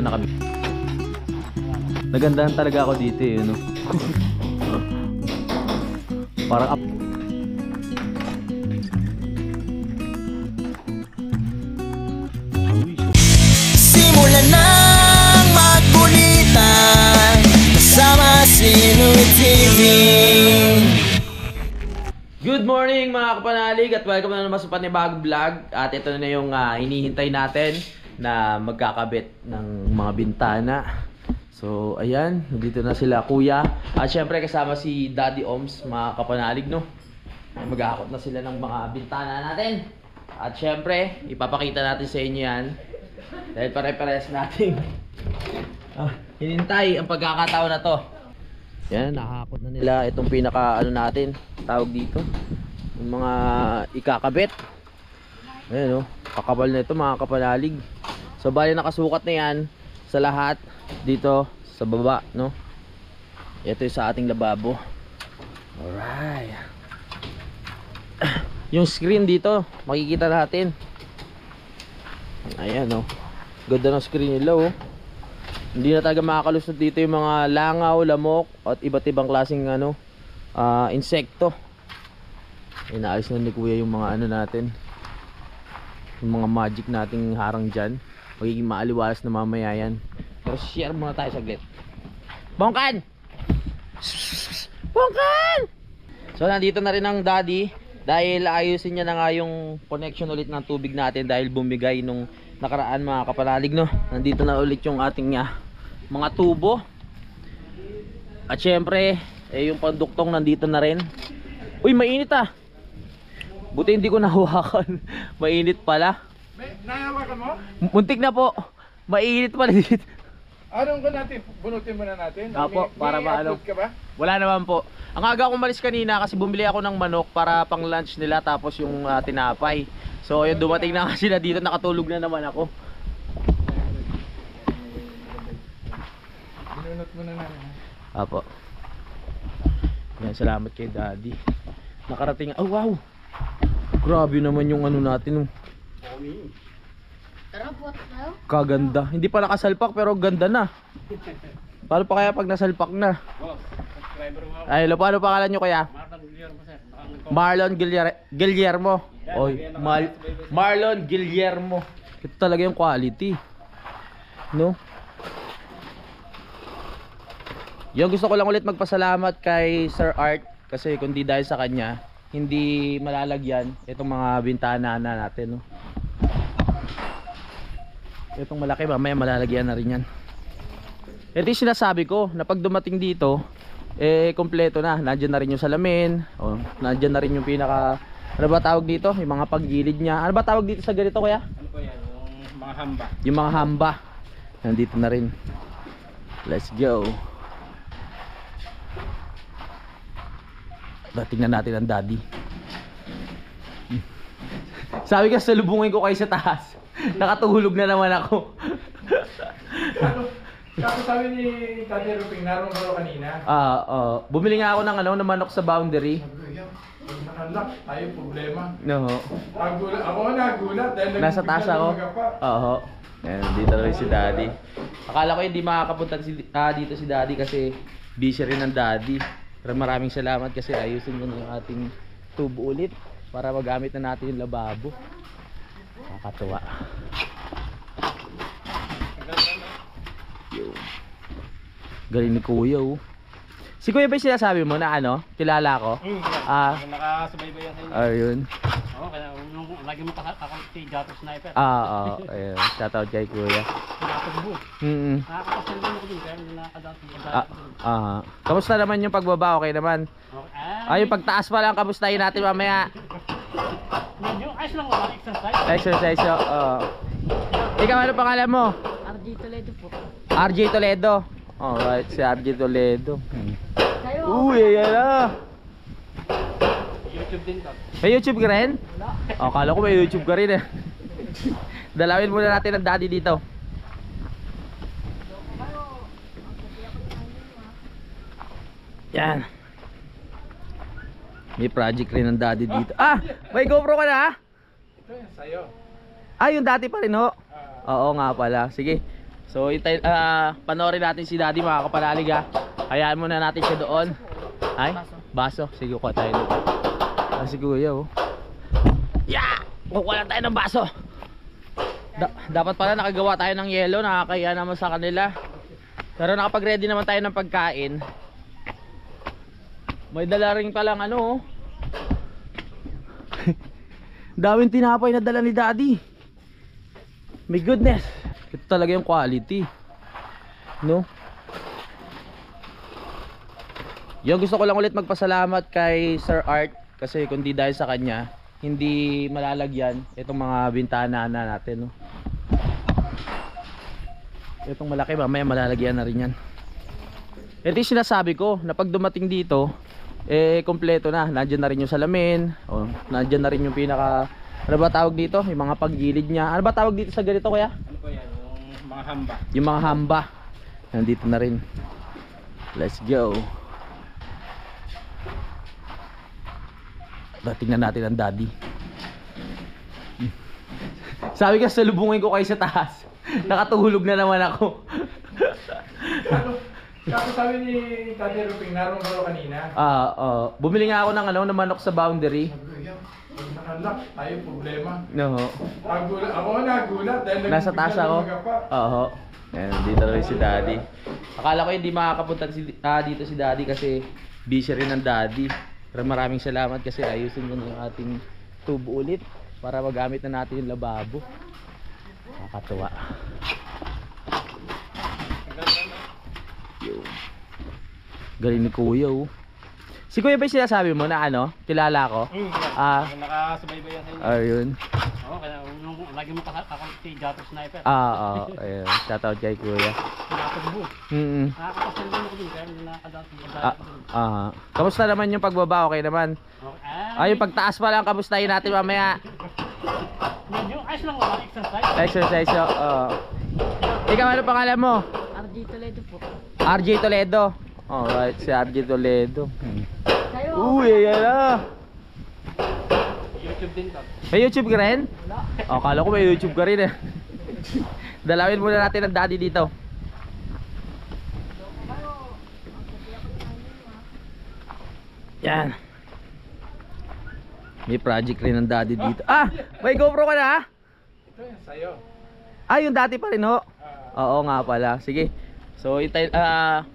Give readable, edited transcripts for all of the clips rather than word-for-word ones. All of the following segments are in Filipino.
nakabit. Nagandahan talaga ako dito eh, no? Parang up. Simulan ng magkulitan kasama si Noy TV. Good morning mga kapanalig at welcome na naman sa panibagong vlog. At ito na yung hinihintay natin na magkakabit ng mga bintana. So ayan, nandito na sila kuya. At syempre kasama si Daddy Oms mga kapanalig, no? Maghahakot na sila ng mga bintana natin. At syempre, ipapakita natin sa inyo yan. Dahil pare-pares natin hinintay ang pagkakataon na to. Yan, nakahakot na nila itong pinaka ano natin, tawag dito, yung mga ikakabit. Ayan o, kakabal na ito mga kapanalig. So bali nakasukat na yan sa lahat dito sa baba, no? Ito yung sa ating lababo. Alright. Yung screen dito makikita natin. Ayan o, ganda ng screen nila o. Hindi na talaga makakalusot dito yung mga langaw, lamok at iba't ibang klaseng ano, insekto. Inaayos na ni kuya yung mga ano natin, yung mga magic nating harang dyan. Magiging maaliwalas na mamaya yan. Pero share muna tayo saglit. Bongkan! Bongkan! So nandito na rin ang daddy, dahil ayusin niya na nga yung connection ulit ng tubig natin dahil bumigay nung nakaraan mga kapanalig, no? Nandito na ulit yung ating mga tubo. At syempre yung panduktong nandito na rin. Uy, mainit ah. Buti hindi ko nahawakan. Mainit pala. Nahawakan mo? Muntik na po. Mainit pala dito. Anong ko natin? Bunutin muna natin. Apo, para ba ano? Ka ba? Wala naman po. Ang aga akong umalis kanina kasi bumili ako ng manok para pang lunch nila, tapos yung tinapay. So yun, dumating na kasi sila dito, nakatulog na naman ako. Binunot muna natin. Apo. Yan, salamat kay daddy. Nakarating. Oh wow, grabe naman yung ano natin. Kaganda. Hindi pa nakasalpak pero ganda na. Paano pa kaya pag nasalpak na? Ay, paano pangalan nyo kaya? Marlon Guillermo. Oy, Marlon Guillermo. Ito talaga yung quality, no? Yung gusto ko lang ulit magpasalamat kay Sir Art, kasi kung di dahil sa kanya hindi malalagyan itong mga bintana na natin, no? Itong malaki, mamaya malalagyan na rin yan. Ito yung sinasabi ko na pag dumating dito kompleto na. Nandiyan na rin yung salamin, nandiyan na rin yung pinaka, ano ba tawag dito? Yung mga paggilid niya. Ano ba tawag dito sa ganito kuya? Ano po yan? Yung mga hamba. Yung mga hamba nandito na rin. Let's go. Tingnan natin ang daddy. Sabi ka salubungin ko kayo sa taas. Nakatulog na naman ako. Kasi sabi ni Tati Ruping, naroon ko kanina. Bumili nga ako ng ano, ng manok sa boundary. Pag nakalak, tayo problema. No. Nagulat. Ako nagulat dahil Nasa taas ako. Oo. Ayan, dito rin si daddy. Akala ko hindi makakapunta dito si daddy kasi busy rin ang daddy. Pero maraming salamat kasi ayusin mo na yung ating tubo ulit para magamit na natin yung lababo. Nakakatuwa. Galing ni kuya oh. Si kuya ba yung sinasabi mo na ano? Kilala ko? Nakasubaybay yan sa inyo. Ayun. Oo, kaya lagi mo kakakot si Jato Sniper. Ayun. Shoutout kay kuya. Nakakatugbo. Nakakapasal din ako din kaya nakakadato. Kamusta naman yung pagbaba? Okay naman? Okay. Yung pagtaas pa lang, kamustahin natin mamaya. Medyo ayos lang wala exercise. Exercise, Ikaw, ano pangalan mo? RJ Toledo po. RJ Toledo. Alright, si RJ Toledo. Uy, yan na. YouTube din to. May YouTube ka rin? Kala ko may YouTube ka rin eh. Dalawin muna natin ang daddy dito. Yan. May project rin ng daddy dito. May GoPro ka na ha? Ito yan, sa'yo. Yung dati pa rin ho. Oo nga pala. Sige. So panoorin natin si Daddy mga kapanalig ha. Hayaan muna natin siya doon. Ay, baso. Sige, kuha tayo doon. Si Kuya oh. Yeah! Kukuha lang tayo ng baso. Dapat pala nakagawa tayo ng yelo. Nakakaya naman sa kanila. Pero nakapag-ready naman tayo ng pagkain. May dala rin palang ano oh. Daming tinapay na dala ni Daddy. My goodness. Ito talaga yung quality. No? Yung gusto ko lang ulit magpasalamat kay Sir Art. Kasi kung di dahil sa kanya, hindi malalagyan itong mga bintana na natin. No? Itong malaki, mamaya malalagyan na rin yan. Ito yung sinasabi ko, na pag dumating dito, kompleto na. Nandyan na rin yung salamin. Nandyan na rin yung pinaka... Ano ba tawag dito? Yung mga paggilid niya. Ano ba tawag dito sa ganito kuya? Ano po yan? Yung mga hamba. Yung mga hamba. Nandito na rin. Let's go. Tingnan natin ang Daddy. Sabi ka salubungin ko kayo sa taas. Nakatulog na naman ako. Kasi sabi ni Tati Ruping, naroon ka kanina. Bumili nga ako ng ng manok sa boundary. Pag nakalak, tayo problema. No. Nagulat. Ako nagulat dahil Nasa taas ako. Oo. Ayan, dito rin si Daddy. Akala ko hindi makakapunta dito si Daddy kasi busy rin ang Daddy. Pero maraming salamat kasi ayusin mo yung ating tubo ulit para magamit na natin yung lababo. Nakakatuwa. Galing ni Kuya oh. Si Kuya ba yung sinasabi mo na kilala ko? Nakasubaybay yan sa inyo. Ayun. Oo, kaya lagi mo ako si Jato Sniper. Ayun. Shoutout kay Kuya. Nakatugbo. Nakakapasal din ako din, kaya nakadato. Kamusta naman yung pagbaba? Okay naman? Okay. Yung pagtaas pa lang, kamustahin natin mamaya. Medyo ayos lang wala exercise. Exercise, Ikaw, ano pangalan mo? RJ Toledo po. RJ Toledo. Alright, si RJ Toledo. Uy, yan na. YouTube din ka. May YouTube ka rin? Kala ko may YouTube ka rin eh. Dalawin muna natin ang Daddy dito. Yan. May project rin ang Daddy dito. May GoPro ka na? Ito yan, sa'yo. Yung dati pa rin ho. Oo nga pala. Sige. So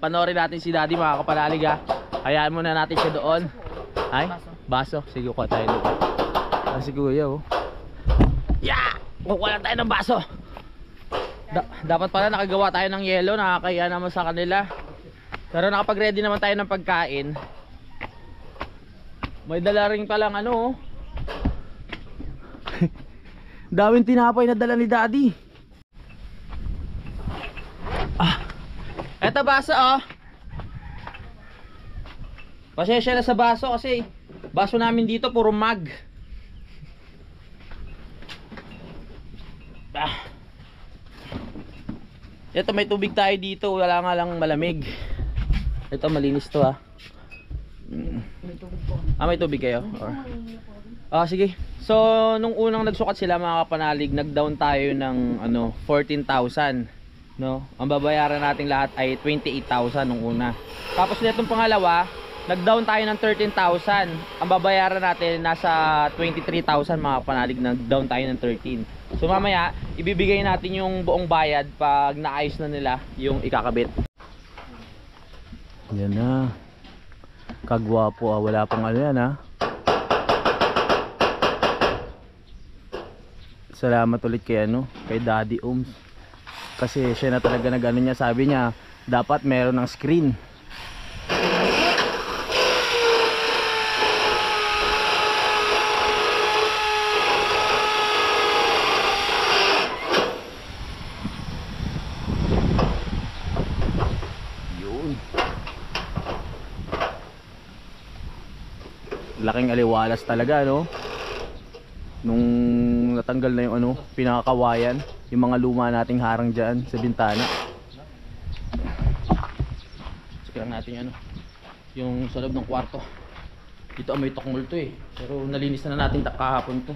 panoorin natin si Daddy mga kapanalig ha. Hayaan muna natin siya doon. Ay, baso. Sige, kuha tayo doon. Si Kuya oh. Yeah! Kukuha lang tayo ng baso. Dapat pala nakagawa tayo ng yelo. Nakakaya naman sa kanila. Pero nakapag-ready naman tayo ng pagkain. May dala rin palang oh. Daming tinapay na dala ni Daddy. Eto baso Pasensya na sa baso kasi baso namin dito puro mag. Eto may tubig tayo dito, wala nga lang malamig. Ito malinis to may tubig kayo? Sige. So nung unang nagsukat sila mga kapanalig, nag-down tayo ng 14,000. No, ang babayaran nating lahat ay 28,000 nung una. Tapos nitong pangalawa, nag-down tayo ng 13,000. Ang babayaran natin nasa 23,000 mga panalig, nag-down tayo ng 13. So mamaya, ibibigay natin yung buong bayad pag naayos na nila yung ikakabit. Yan na. Kagwapo wala pang yan Salamat ulit kay kay Daddy Oms. Kasi siya na talaga niya, sabi niya dapat meron ng screen. Yun. Laking aliwalas talaga nung natanggal na yung pinakakawayan, yung mga luma nating harang dyan sa bintana. Check lang natin yung sa loob ng kwarto. Dito may tukmol to pero nalinis na natin kahapon to.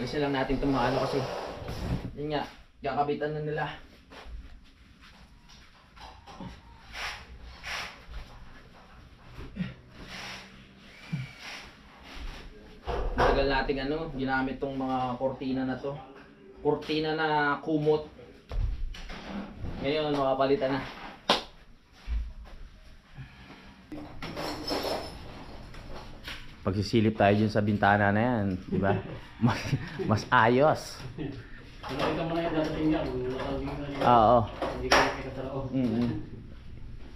Alisin lang natin itong mga ano kasi. Yun nga, kakabitan na nila. Matagal nating ano, ginamit tong mga kortina na to. Kortina na kumot. Ngayon, makapalitan na. Pagsisilip tayo dyan sa bintana na yan, di ba? Mas ayos. Nakita mo na yung darating niya. Oo. Hindi ka nakita sa loob.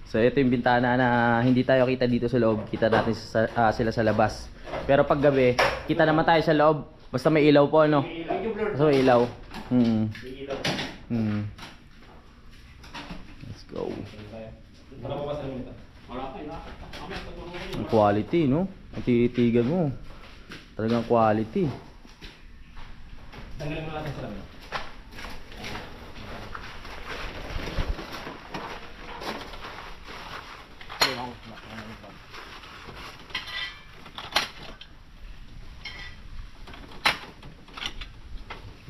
So ito yung bintana na hindi tayo kita dito sa loob. Kita natin sila sa labas. Pero pag gabi, kita naman tayo sa loob. Basta may ilaw po, ano? Basta may ilaw. Let's go. Ang quality, no? Ang tititigan mo. Talagang quality. Tanggalin mo natin sa lamin.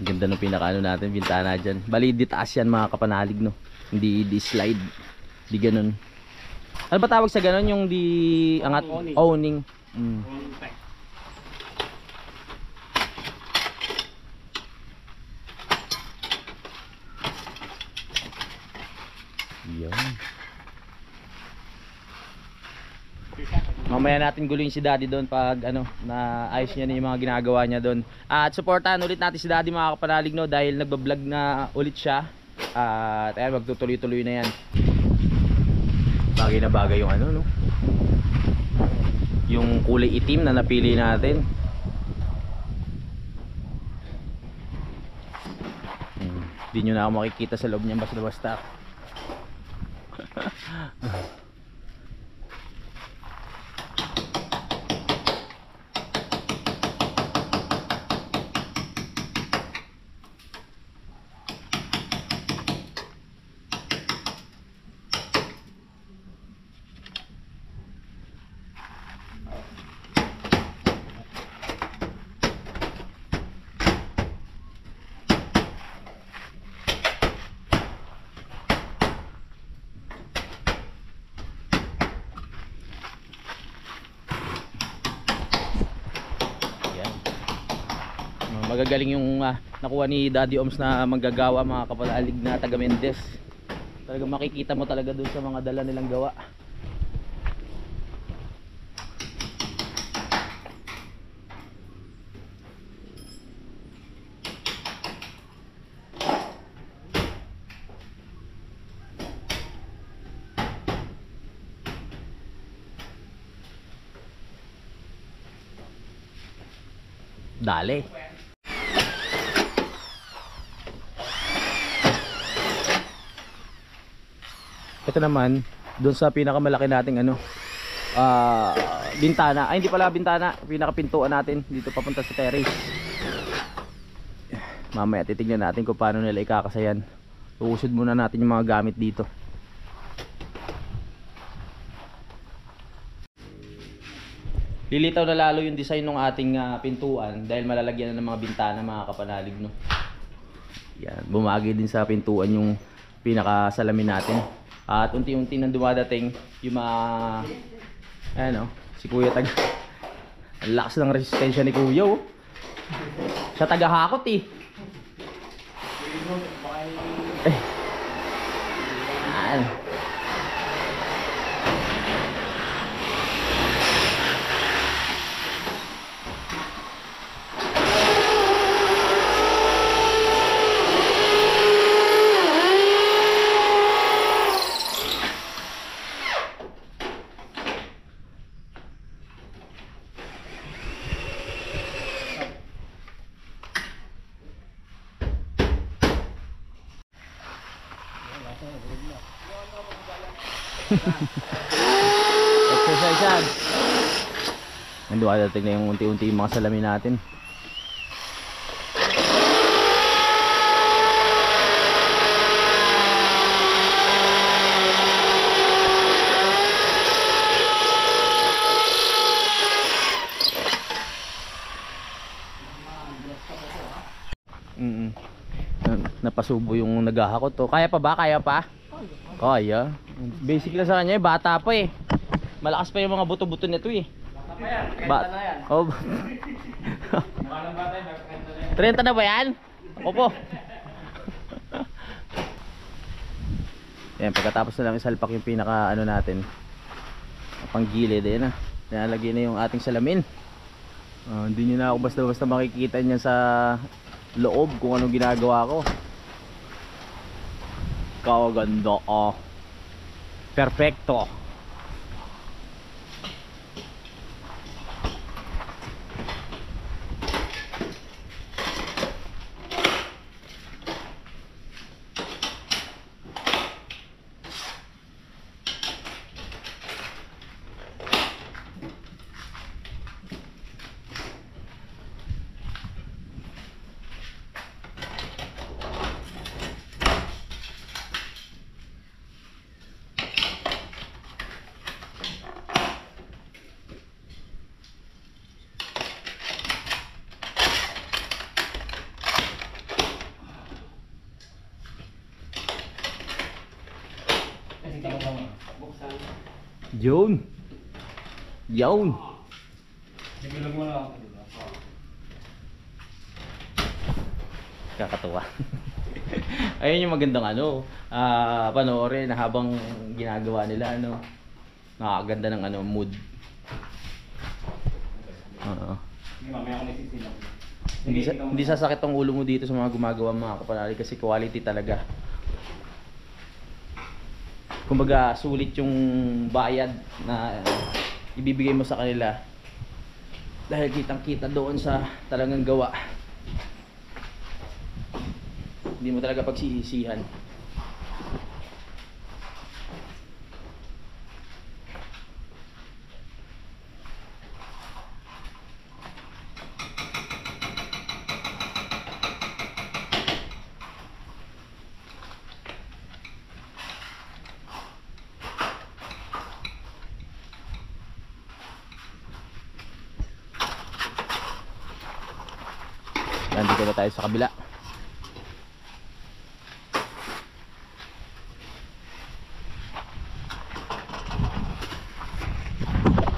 Ang ganda ng pinakaano natin, bintana dyan. Bali, ditaas yan mga kapanalig, no? Hindi di-slide. Di ganun. Ano ba tawag sa ganun? Yung di angat? Owning. Owning. Yan. Mamaya natin guluhin si Daddy doon pag ano, na ayos niya na yung mga ginagawa niya doon. At suportahan ulit natin si Daddy mga kapanalig, no, dahil nagba-vlog na ulit siya. At ayan, magtutuloy-tuloy na yan. Bagay na bagay yung ano, no, yung kulay itim na napili natin. Hindi nyo na ako makikita sa loob niyan basta-basta. Magagaling yung nakuha ni Daddy Oms na manggagawa mga kapanalig na taga Mendez. Talaga makikita mo talaga dun sa mga dala nilang gawa. Dali. Ito naman, doon sa pinakamalaki nating ano, bintana. Ay, hindi pala bintana, pinakapintuan natin dito papunta sa terrace. Mamaya titignan natin kung paano nila ikakasayan. Uusod muna natin yung mga gamit dito. Lilitaw na lalo yung design ng ating pintuan dahil malalagyan na ng mga bintana mga kapanalig, no. Yan, bumagi din sa pintuan yung pinakasalamin natin. At unti-unti nang dumadating yung mga ano, si Kuya Tag. Ang lakas ng resistensya ni Kuya, oh. Siya tagahakot eh. Yan. Exercise yan. Nandun dating na yung unti-unti yung mga salamin natin. napasubo yung naghahakot to. Kaya pa ba? Kaya pa? Kaya. Basic lang sa kanya eh, bata pa eh. Malakas pa yung mga buto-buto nito eh. Oh. 30 na ba yan? Ako po. Yan, pagkatapos na lang isalpak yung pinaka ano natin, panggilid eh na. Nilalagay na yung ating salamin. Hindi nyo na ako basta-basta makikita niyan sa loob kung anong ginagawa ko. Kaganda oh. Perfecto. Yun. Yun. Kakatuwa. Ayun yung magandang ano, panoorin habang ginagawa nila ano. Nakakaganda ng ano mood. Hindi sasakit ang ulo mo dito sa mga gumagawa mga kapanali kasi quality talaga. Kumbaga sulit yung bayad na ibibigay mo sa kanila dahil kitang kita doon sa talagang gawa. Hindi mo talaga pagsisisihan. Nandito na tayo sa kabila.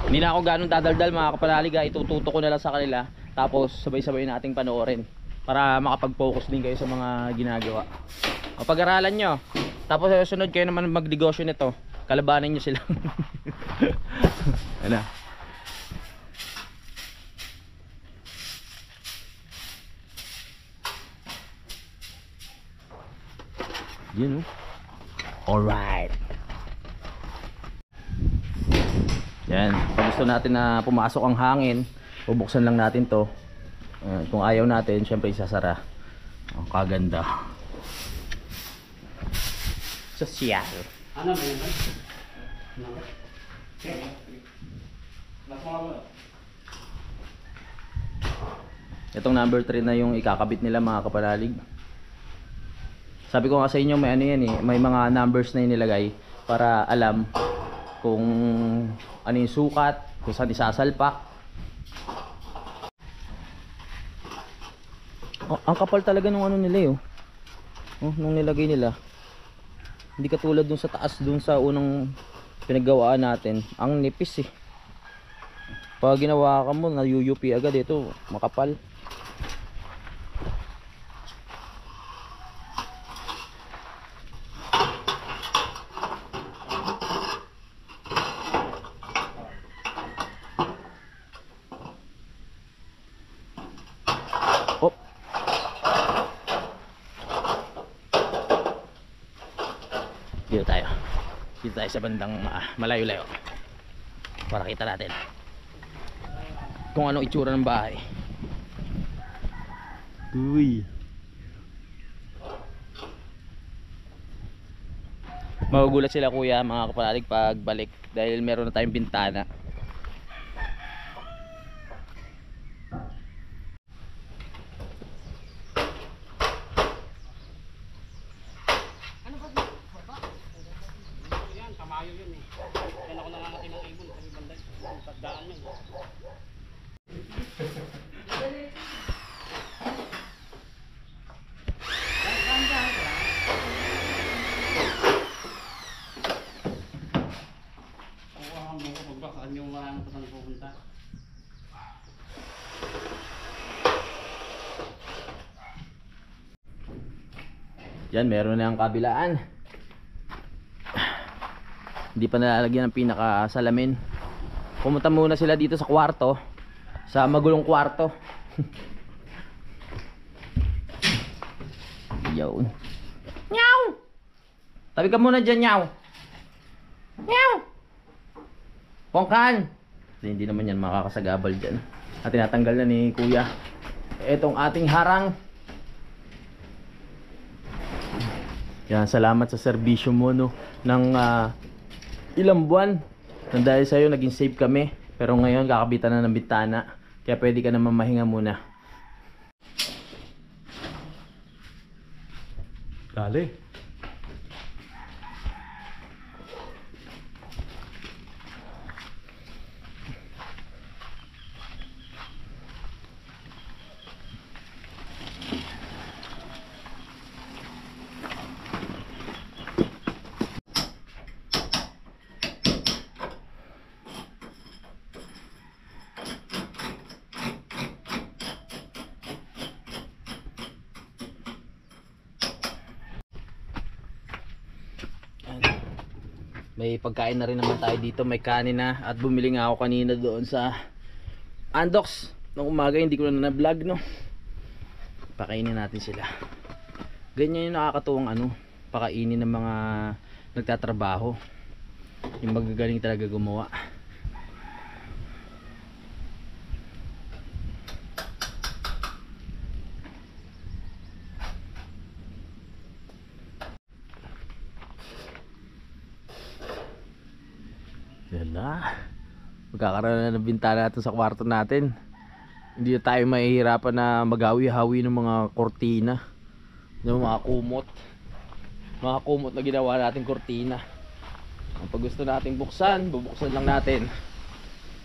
Hindi na ako ganun dadaldal mga kapanalig, itututo ko na lang sa kanila tapos sabay-sabay nating panoorin para makapag-focus din kayo sa mga ginagawa. Pag-aralan nyo tapos sunod kayo naman magnegosyo nito, kalabanin nyo sila. Ano? Yun oh. Alright. Yan, pag gusto natin na pumasok ang hangin, bubuksan lang natin to. Kung ayaw natin, syempre isasara. Ang kaganda. Sosyal. Ano ba yun? Itong number 3 na yung ikakabit nila mga kapanalig. Sabi ko nga sa inyo may ano yan eh, may mga numbers na inilagay para alam kung ano yung sukat, kung saan isasalpak. Oh, ang kapal talaga nung ano nila eh, oh, nung nilagay nila. Hindi katulad dun sa taas, dun sa unang pinaggawaan natin. Ang nipis eh. Pag ginawa ka mo, nayuyupi agad ito, makapal. Dito tayo sa bandang malayo-layo para kita natin kung anong itsura ng bahay. Uy, magugulat sila kuya mga kapanalig pag balik dahil meron na tayong bintana. wala nang saan pupunta. Yan, meron na ang kabilaan. Hindi pa nalalagyan ng pinakasalamin. Pumunta muna sila dito sa kwarto. Sa magulong kwarto. Yun. Nyaw! Tabi ka muna dyan, nyaw! Nyaw! Pongkan! Hindi naman yan makakasagabal dyan. At tinatanggal na ni kuya etong ating harang. Yan, salamat sa serbisyo mo, no, ng ilang buwan. Nang dahil sa'yo naging safe kami. Pero ngayon kakabitan na ng bintana. Kaya pwede ka naman mahinga muna. Dali. May pagkain na rin naman tayo dito, may kanin na. At bumili nga ako kanina doon sa Andox nung umaga, hindi ko na na-vlog, no. Pakainin natin sila. Ganyan yung nakakatuwang pakainin ng mga nagtatrabaho, yung magagaling talaga gumawa. Yan na. Magkakaroon na ng bintana natin sa kwarto natin. Hindi na tayo mahihirapan na maghawi-hawi ng mga kortina, ng mga kumot. Mga kumot na ginawa natin kortina. Pag gusto natin buksan, bubuksan lang natin.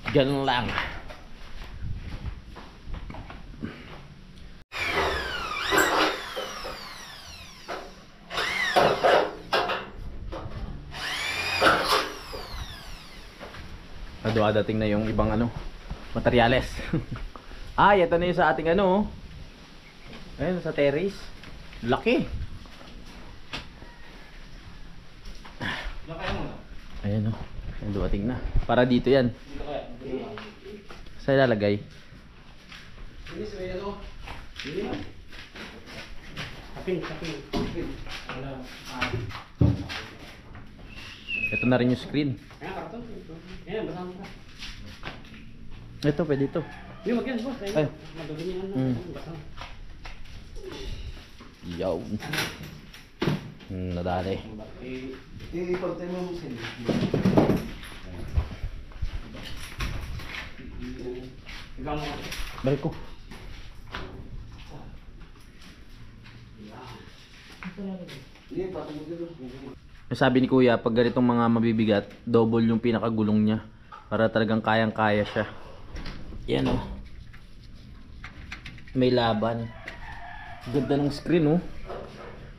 Ganun lang. Dating na yung ibang materyales. Ay, ito na yung sa ating ayun, sa terrace. Laki. Ayan yung dumating na. Para dito yan. Saan ilalagay? Ito na rin yung screen. Ito, pwede ito. Yung magyan po. Ay. Yaw. Nadali. I-pantay mo mo sila. Balik ko. Sabi ni kuya, pag ganitong mga mabibigat, double yung pinakagulong niya. Para talagang kayang-kaya siya. Yan may laban. Ganda ng screen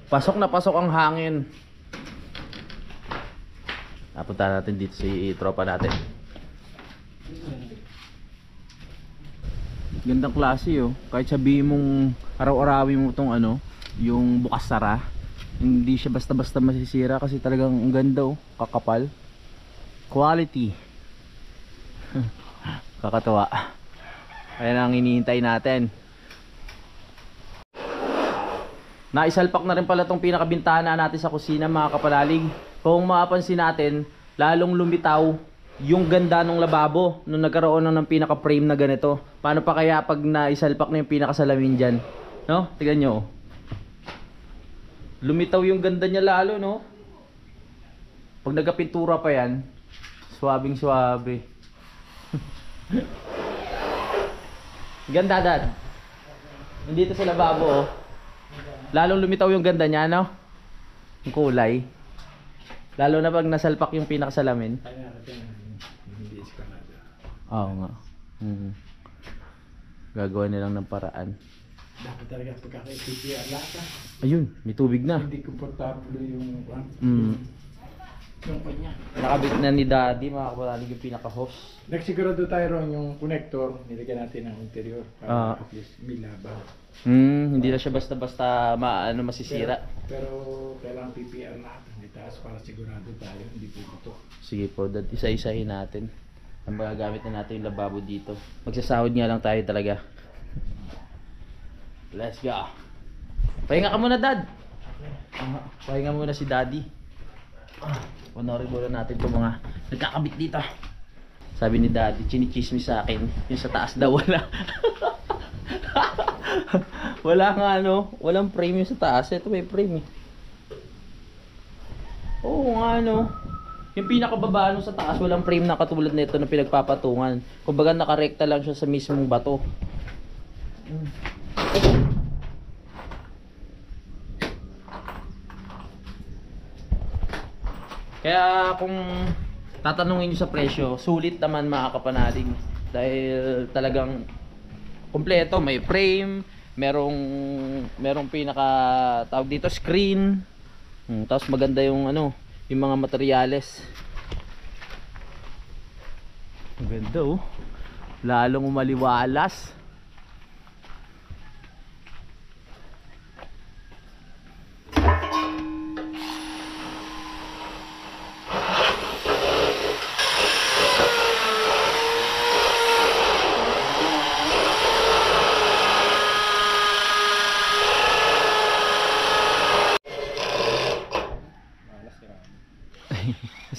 Pasok na pasok ang hangin. Napunta natin dito si tropa natin. Gandang klase Kahit sabihin mong araw-arawin mo tong yung bukas sara, hindi siya basta-basta masisira kasi talagang ang ganda kakapal. Quality. Kakatuwa. Ayan ang hinihintay natin. Naisalpak na rin pala tong pinakabintana natin sa kusina, mga kapanalig. Kung mapapansin natin, lalong lumitaw yung ganda ng lababo nung nagkaroon ng pinaka-frame na ganito. Paano pa kaya pag naisalpak na yung pinakasalamin dyan? No? Tignan nyo. Lumitaw yung ganda niya lalo, no? Pag nagkapintura pa yan, swabing swabe. Ganda, Dad. Nandito sa lababo, lalong lumitaw yung ganda niya, no? Yung kulay. Lalo na pag nasalpak yung pinakasalamin. Oo nga. Gagawa nilang ng paraan. Dapat talaga pagkakaisip lata. Ayun, may tubig na. Hindi komportable yung Yung kanya. Nakabit na ni Daddy, mga kapanalig, yung pinaka-hose. Nagsigurado tayo ron yung connector, nilagyan natin ng interior para at least may laban. Hindi na siya basta-basta masisira. Pero kailangan PPR natin itaas para sigurado tayo, hindi po ito. Sige po, Dad, isa-isahin natin. Ang magagamit na natin yung lababo dito. Magsasahod nga lang tayo talaga. Let's go. Pahinga ka muna, Dad. Pahinga muna si Daddy. Panorin muna natin itong mga nagkakabit dito. Sabi ni Daddy, chinichismis sa akin. Yung sa taas daw wala. Wala nga walang frame yung sa taas. Ito may frame eh. Oo nga yung pinakababa sa taas walang frame na katulad nito na pinagpapatungan. Kumbaga nakarekta lang siya sa mismong bato. Kaya kung tatanungin nyo sa presyo, sulit naman mga kapanalig. Dahil talagang kompleto, may frame, merong pinaka tawag dito screen. Tapos maganda yung yung mga materyales. Maganda lalong umaliwalas.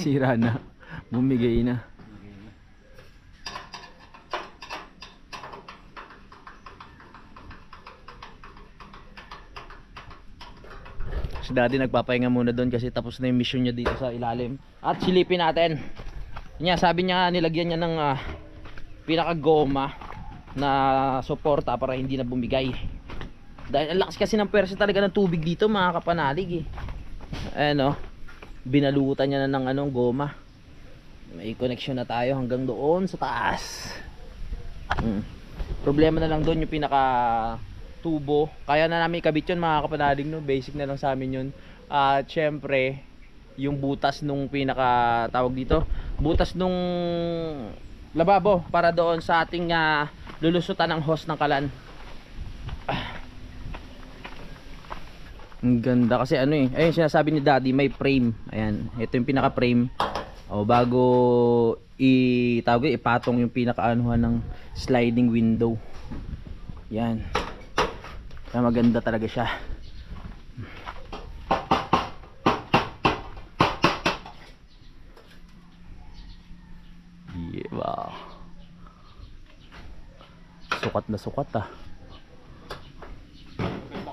Sira na, bumigay na. Si Daddy nagpapahinga muna doon kasi tapos na yung mission niya dito sa ilalim. At silipin natin. Sabi niya nilagyan niya ng pinaka goma na suporta para hindi na bumigay. Dahil ang lakas kasi ng pwersa talaga ng tubig dito mga kapanalig binalutan niya na ng goma. May connection na tayo hanggang doon sa taas. Problema na lang doon yung pinaka tubo. Kaya na namin ikabit yun mga kapanalig basic na lang sa amin yun. At syempre yung butas nung pinaka tawag dito, butas nung lababo para doon sa ating lulusutan ng hose ng kalan. Ang ganda kasi ayun sinasabi ni Daddy may frame. Ayan, ito yung pinaka frame. Bago ipatong yung pinaka ng sliding window. Yan. Kaya maganda talaga siya. Wow. Sukat na sukat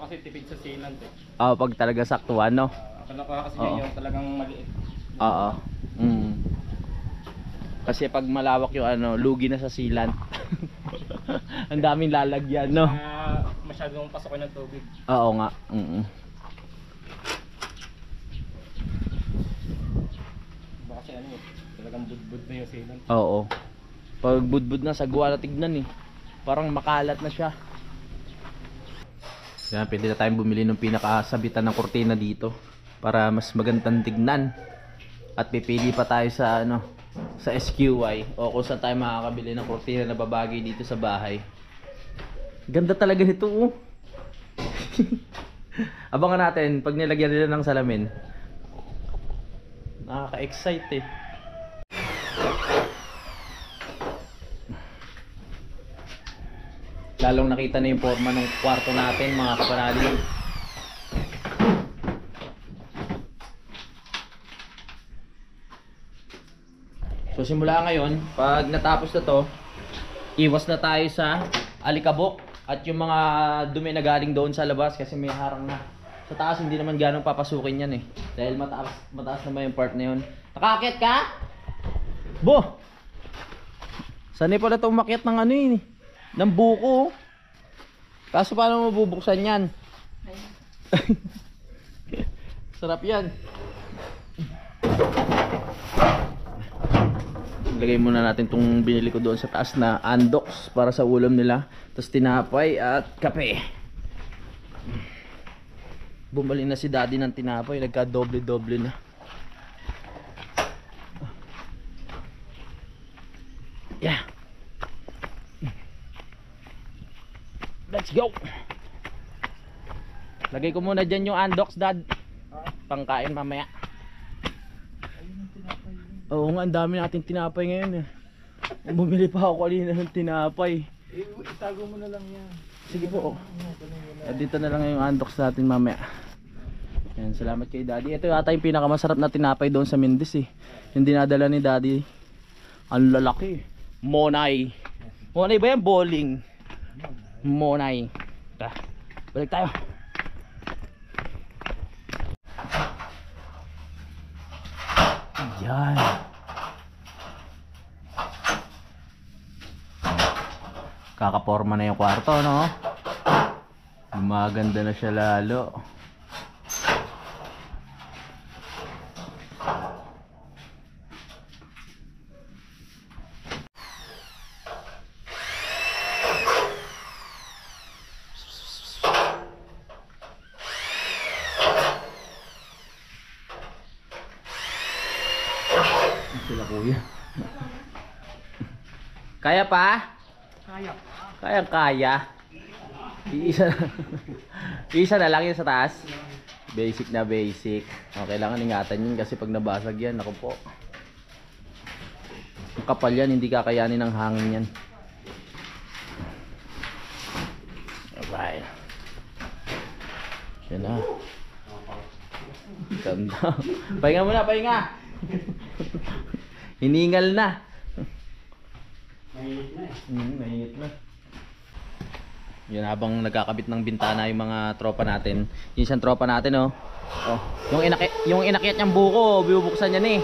Kasi tipid sa sealant pag talaga saktuan Akala ko kasi yun yung talagang maliit. Kasi pag malawak yung lugi na sa sealant. Ang daming lalagyan Masyadong pasokin ng tubig. Oo nga. Baka kasi talagang budbud na yung sealant. Oo. Pag budbud na sagwa na tignan parang makalat na siya. Yan, pwede na tayong bumili ng pinakasabitan ng kurtina dito para mas magandang tignan. At pipili pa tayo sa sa SQY o kung saan tayo makakabili ng kurtina na babagay dito sa bahay. Ganda talaga nito Abangan natin pag nilagyan nila ng salamin. Nakaka-excite Lalong nakita na yung forma ng kwarto natin mga kapanalig. So simula ngayon, pag natapos na to, iwas na tayo sa alikabok at yung mga dumi na galing doon sa labas kasi may harang na. Sa taas hindi naman ganong papasukin yan dahil mataas naman yung part na yun. Nakakit ka? Bo! Sanay pala itong makiat ng ng buko. Kaso paano mabubuksan yan? Sarap yan. Lagay muna natin itong binili ko doon sa taas na andox para sa ulam nila. Tapos tinapay at kape. Bumalik na si Daddy ng tinapay. Nagka doble-doble na. Yeah. Let's go. Lagay ko muna dyan yung undox, Dad. Pangkain mamaya. Oo nga, ang dami natin tinapay ngayon eh. Bumili pa ako kanina ng tinapay. Itago mo na lang yan. Sige po. Dito na lang yung undox natin mamaya. Yan, salamat kay Daddy. Ito yata yung pinakamasarap na tinapay doon sa Mendes eh. Yung dinadala ni Daddy. Ang lalaki. Monay. Monay ba yan? Bowling. Monay. Balik tayo. Yan. Kakaporma na yung kwarto, no? Gumaganda na siya lalo. Sila kuya. Kaya pa? Kaya. Kaya. Iisa na lang yun sa taas. Basic na basic. Kailangan ingatan yun kasi pag nabasag yan, ako po. Ang kapal yan, hindi kakayanin ng hangin yan. Alright. Yan na. Ganda. Pahinga muna, pahinga. Hiningal na. Mainit na. Yun, habang nagkakabit ng bintana yung mga tropa natin. Yung isang tropa natin, oh. Yung inakyat niyang buko, bubuksan niya eh.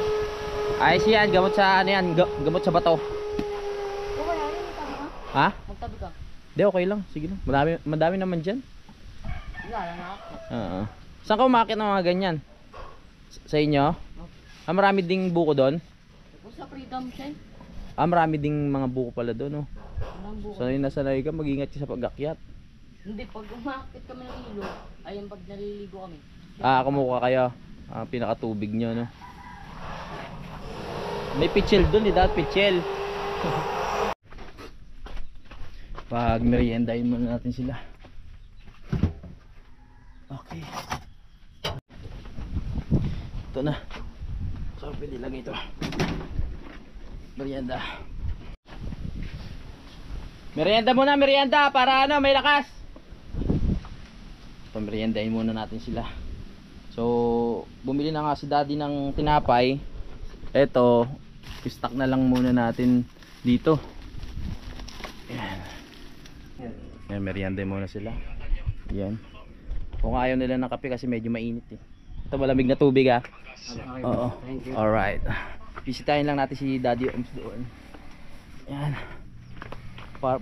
Ayos yan, gamot sa ano yan, gamot sa bato. Okay, ano yung tabi ka? Ha? Magtabi ka? Hindi, okay lang. Sige lang. Madami naman dyan. Wala na ako. Oo. Saan ka umakit ng mga ganyan? Sa inyo? Marami ding buko doon? Sa Freedom Chain? Marami ding mga buko pala doon, oh. Walang buko. Sanay na sanay ka, mag-ingat ka sa pag-akyat. Hindi, pag umakit kami ng ilog, ayun pag naliligo kami. Kumuha kayo. Pinakatubig nyo, no? May pichel doon, dahil pichel. Pag meriendahin muna natin sila. Okay. Ito na. So, pwede lang ito. Merienda. Merienda muna, merienda. Para ano, may lakas. Pameriendahin muna natin sila. So, bumili na nga si Daddy ng tinapay. Ito, stock na lang muna natin dito. Ayan. Ayan, merienda muna sila. Ayan. Kung ayaw nila ng kape kasi medyo mainit eh. Ito malamig na tubig ah. Oo. Alright. Bisitahin lang natin si Daddy Oms doon. Ayan.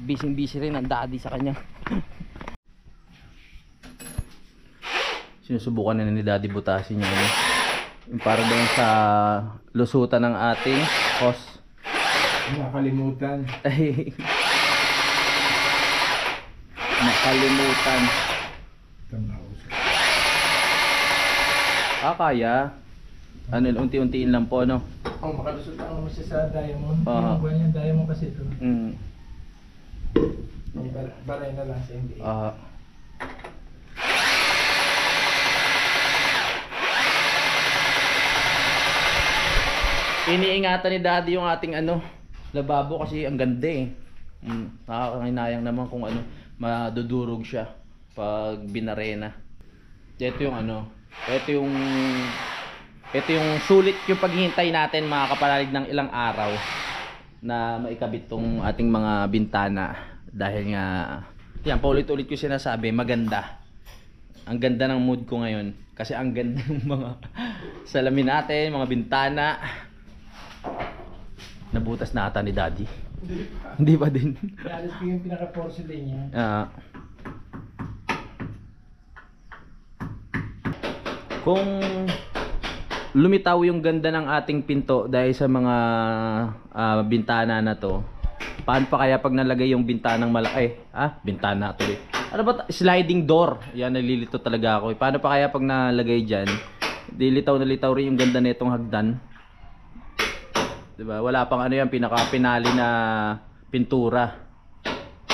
Busy rin ang Daddy sa kanya. Sinusubukan na ni Daddy butasin yung ano. Yung para doon sa lusutan ng ating host. Nakalimutan. Nakalimutan. Kaya. Ano, unti-untiin lang po, no? Makalusot lang naman siya sa diamond. Oo. Yung buwan yung diamond kasi ito. May Baray na lang sa hindi. Iniingatan ni Daddy yung ating ano, lababo kasi ang ganda eh. Nakakahinayang naman kung ano, madudurog siya pag binarena. Ito yung ano, ito yung sulit yung paghihintay natin mga kapalalig ng ilang araw na maikabit tong ating mga bintana. Dahil nga, yan, paulit-ulit ko sinasabi, maganda. Ang ganda ng mood ko ngayon kasi ang ganda ng mga salamin natin, mga bintana. Nabutas na ata ni Daddy. Hindi pa din. Alis ko yung pinaka-porcelain niya. Kung lumitaw yung ganda ng ating pinto dahil sa mga bintana na to, paano pa kaya pag nalagay yung bintanang malaki? Bintana tuloy. Ano ba? Sliding door. Yan, nalilito talaga ako. Paano pa kaya pag nalagay dyan? Dilitaw na litaw rin yung ganda na itong hagdan. Diba? Wala pang ano yan, pinaka-pinali na pintura.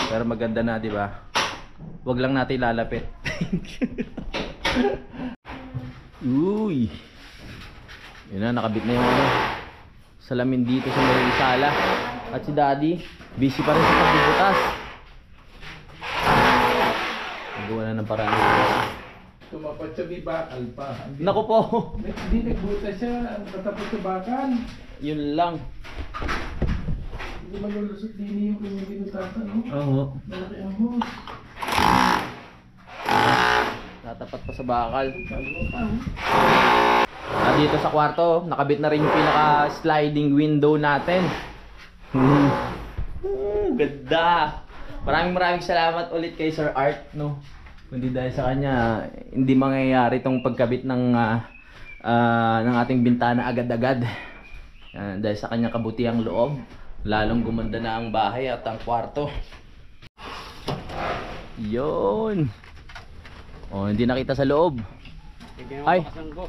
Pero maganda na, diba? Wag lang natin lalapit. Uy. Yun na, nakabit na yung ano, salamin dito sa may sala. At si Daddy, busy pa rin sa pagbubutas. Nagawa na ng paraan. Tumapat sa may bakal pa. Naku po. Hindi nagbuta siya, tatapos sa bakal. Yun lang. Hindi malulusot din yung pinagpinutasan, no? Oo. Malaki ang hose. Tatapat pa sa bakal. At dito sa kwarto, nakabit na rin yung pinaka-sliding window natin. Ganda! Maraming salamat ulit kay Sir Art, no? Kundi dahil sa kanya, hindi mangyayari itong pagkabit ng ating bintana agad-agad. Dahil sa kanya kabutihang loob, lalong gumanda na ang bahay at ang kwarto. Yun! Oh, hindi nakita sa loob. Ay!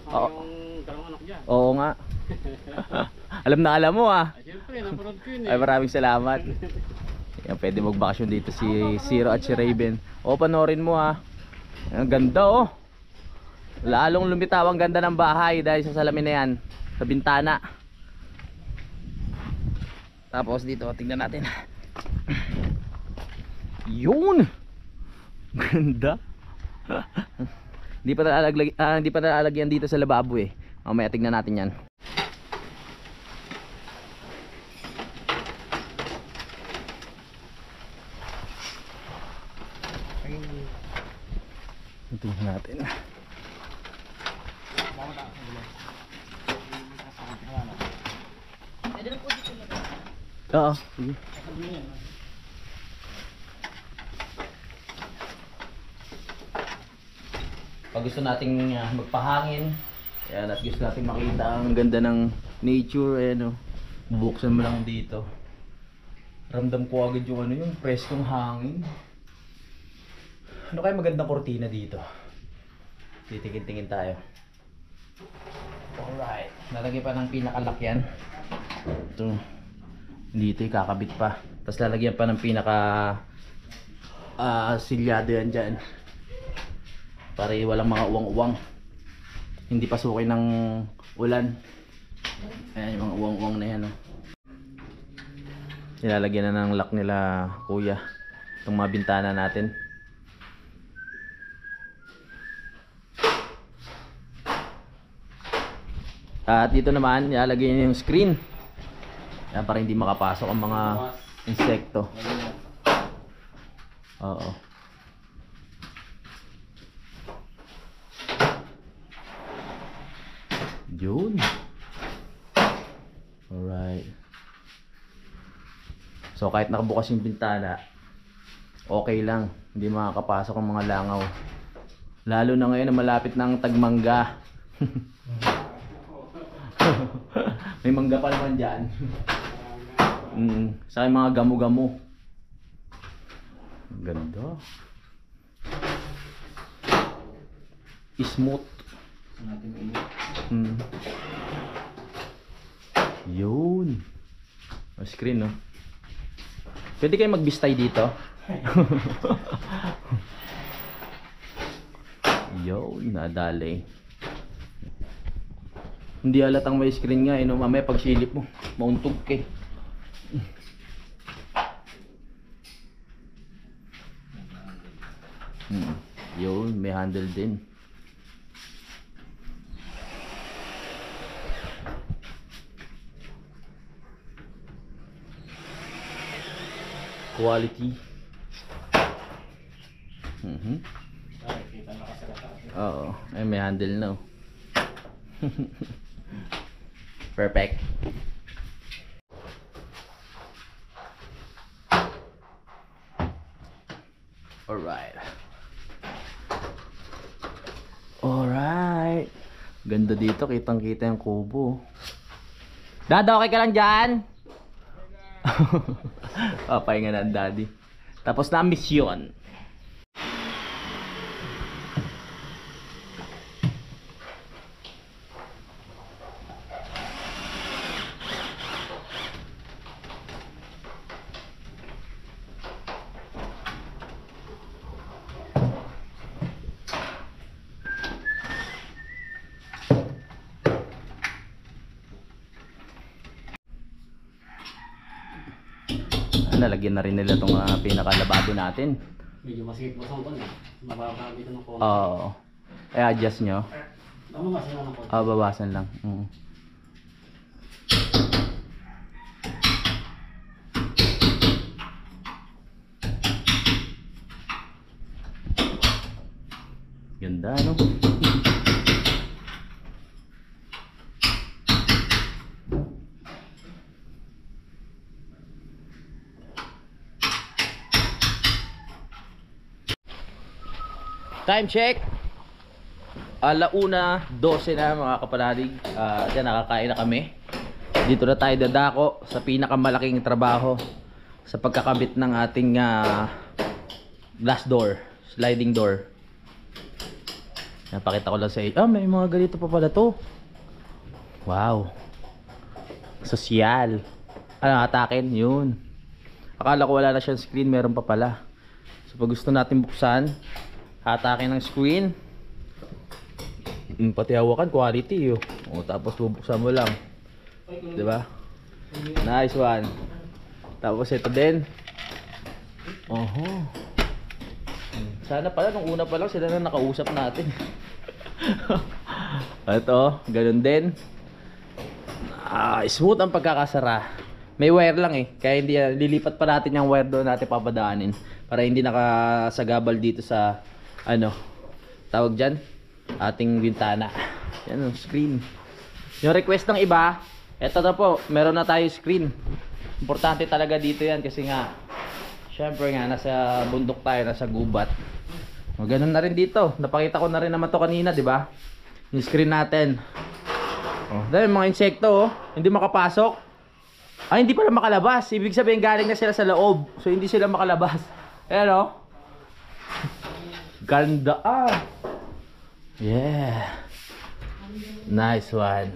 Oo. Yung dalawang anak niya. Oo nga. Alam mo ah. Ay, siyempre, napanood ko yun eh. Ay, maraming salamat. Yan, pwede magbakasyon dito si Zero at si Raven. O, panoorin mo ha. Ang ganda oh. Lalong lumitaw ang ganda ng bahay dahil sa salamin na yan. Sa bintana. Tapos dito, tingnan natin. Yun! Ganda. Hindi pa nalalagyan dito sa lababo eh. Mamaya tingnan natin yan. Tingnan natin. Pwede na po dito na. Oo, sige. Pag gusto nating magpahangin, ayan, at gusto nating makita ang ganda ng nature, ayan, bubuksan mo lang dito. Ramdam ko agad yung ano, yung preskong hangin. Ano kaya magandang kortina dito? Titingin-tingin tayo. Alright, lalagay pa ng pinakalakyan. Ito, dito kakabit pa. Tapos lalagyan pa ng pinaka silyado yan dyan. Para walang mga uwang-uwang. Hindi pasukin ng ulan. Ayan yung mga uwang-uwang na yan. Oh. Nilalagyan na ng lock nila kuya. Itong mga bintana natin. At dito naman, nilalagay niya yung screen. Yan, para hindi makapasok ang mga insekto. Oo. Yun. Alright. So kahit nakabukas yung bintana, okay lang. Hindi makakapasok ang mga langaw. Lalo na ngayon na malapit ng tagmangga. May mangga pa naman dyan. Sa akin mga gamo-gamo. Ganda. Smooth. Yun. O, screen, no? Pwede kayo magbistay dito. Yun, nadali. Hindi halatang may screen nga, no? Mamaya pag silip mo, mauntog ka. Yun, may handle din. Quality. Oo, ay may handle na. Perfect. Alright. Alright. Ganda dito, kitang-kita yung kubo. Dada, okay ka lang dyan? Papahinga na ang daddy. Tapos na ang misyon. na, lagyan na rin nila itong pinakalababo natin. Medyo masikip masukan eh. Mababagay ko ng konti. Oo. I-adjust nyo. Babawasan na ng konti. Babawasan lang. Ganda, no? Time check. 1:12 na mga kapanalig. Diyan nakakain na kami. Dito na tayo dadako sa pinakamalaking trabaho sa pagkakabit ng ating glass door, sliding door. Napakita ko lang sa inyo. May mga ganito pa pala to. Wow. Sosyal. Atakin, yun. Akala ko wala na siyang screen, meron pa pala. So pag gusto natin buksan, hatakin ng screen. Pati hawakan, quality yun. Tapos bubuksan mo lang. Diba? Nice one. Tapos ito din. Sana pala nung una pa lang sila na nakausap natin. Ito, ganun din. Smooth ang pagkakasara. May wire lang eh. Kaya hindi lilipat pa natin yung wire doon natin papadaanin para hindi nakasagabal dito sa tawag dyan, ating bintana. Yan ang screen. Yung request ng iba, eto na po, meron na tayo screen. Importante talaga dito yan kasi nga syempre nga nasa bundok tayo, nasa gubat. Ganun na rin dito. Napakita ko na rin naman to kanina, di ba? Yung screen natin. Dahil mga insekto, hindi makapasok. Hindi pala makalabas. Ibig sabihin galing na sila sa loob. So hindi sila makalabas. Ayan o. Ganda Yeah. Nice one.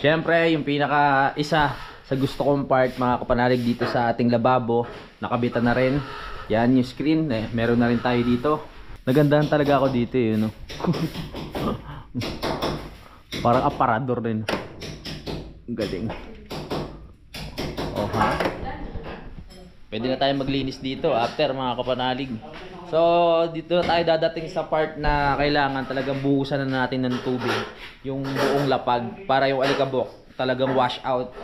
Syempre, yung pinaka isa sa gusto kong part mga kapanalig dito sa ating lababo, nakabitan na rin. Yan yung screen, meron na rin tayo dito. Nagandahan talaga ako dito no? Parang aparador din. Galing. Pwede na tayo maglinis dito after mga kapanalig. So dito na tayo dadating sa part na kailangan talagang buhusan na natin ng tubig yung buong lapag para yung alikabok talagang wash out.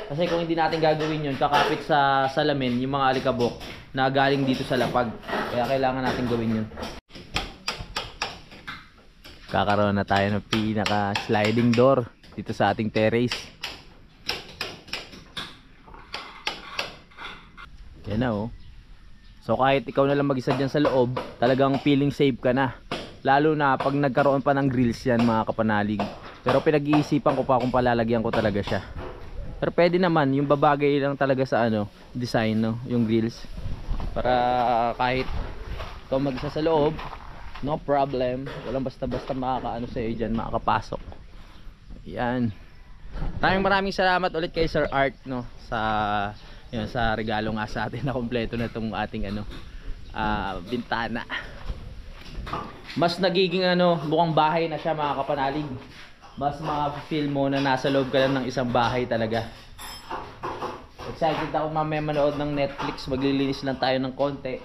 Kasi kung hindi natin gagawin yun, kakapit sa salamin yung mga alikabok na galing dito sa lapag. Kaya kailangan natin gawin yun. Kakaroon na tayo ng pinaka sliding door dito sa ating terrace. Yan na So kahit ikaw na lang mag-isa dyan sa loob, talagang feeling safe ka na. Lalo na pag nagkaroon pa ng grills yan mga kapanalig. Pero pinag-iisipan ko pa kung palalagyan ko talaga siya. Pero pwede naman, yung babagay lang talaga sa design yung grills. Para kahit ikaw mag-isa sa loob, no problem. Walang basta-basta makakaano sa iyo dyan, makakapasok. Yan. Maraming salamat ulit kay Sir Art sa regalo nga sa atin na kompleto na itong ating bintana. Mas nagiging mukhang bahay na siya mga kapanalig. Mas ma-feel mo na nasa loob ka lang ng isang bahay talaga. Excited ako mamaya manood ng Netflix. Maglilinis lang tayo ng konti.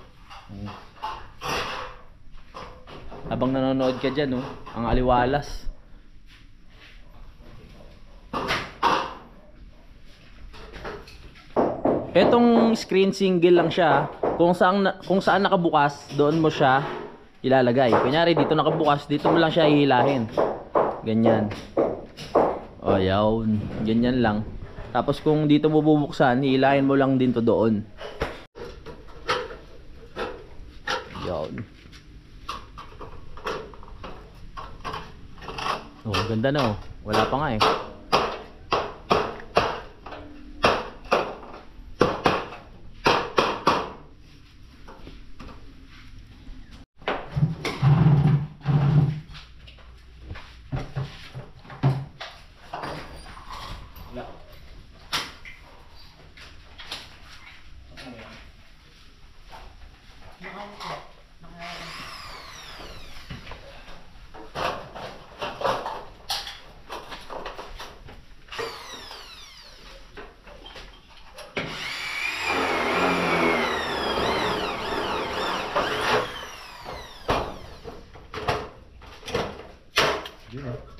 Habang nanonood ka dyan ang aliwalas. Etong screen single lang siya. Kung saan nakabukas, doon mo siya ilalagay. Kunyari dito nakabukas, dito mo lang siya hihilahin. Ganyan. Yawn. Ganyan lang. Tapos kung dito mo bubuksan, hihilahin mo lang din to doon. Yawn. Ganda na Wala pa nga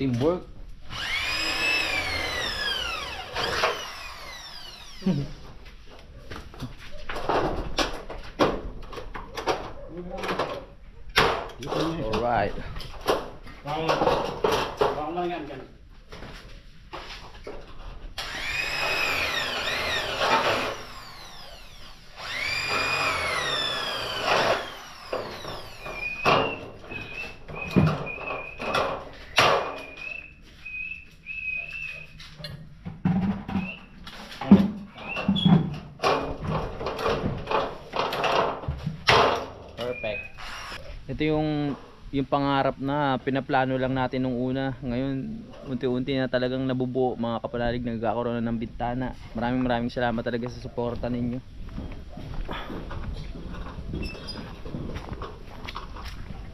Teamwork. Alright. Bawang lang yan. Ganun. Perfect. Ito yung pangarap na pinaplano lang natin nung una. Ngayon, unti-unti na talagang nabubuo mga kapanalig, nagkakaroon na ng bintana. Maraming salamat talaga sa suporta ninyo.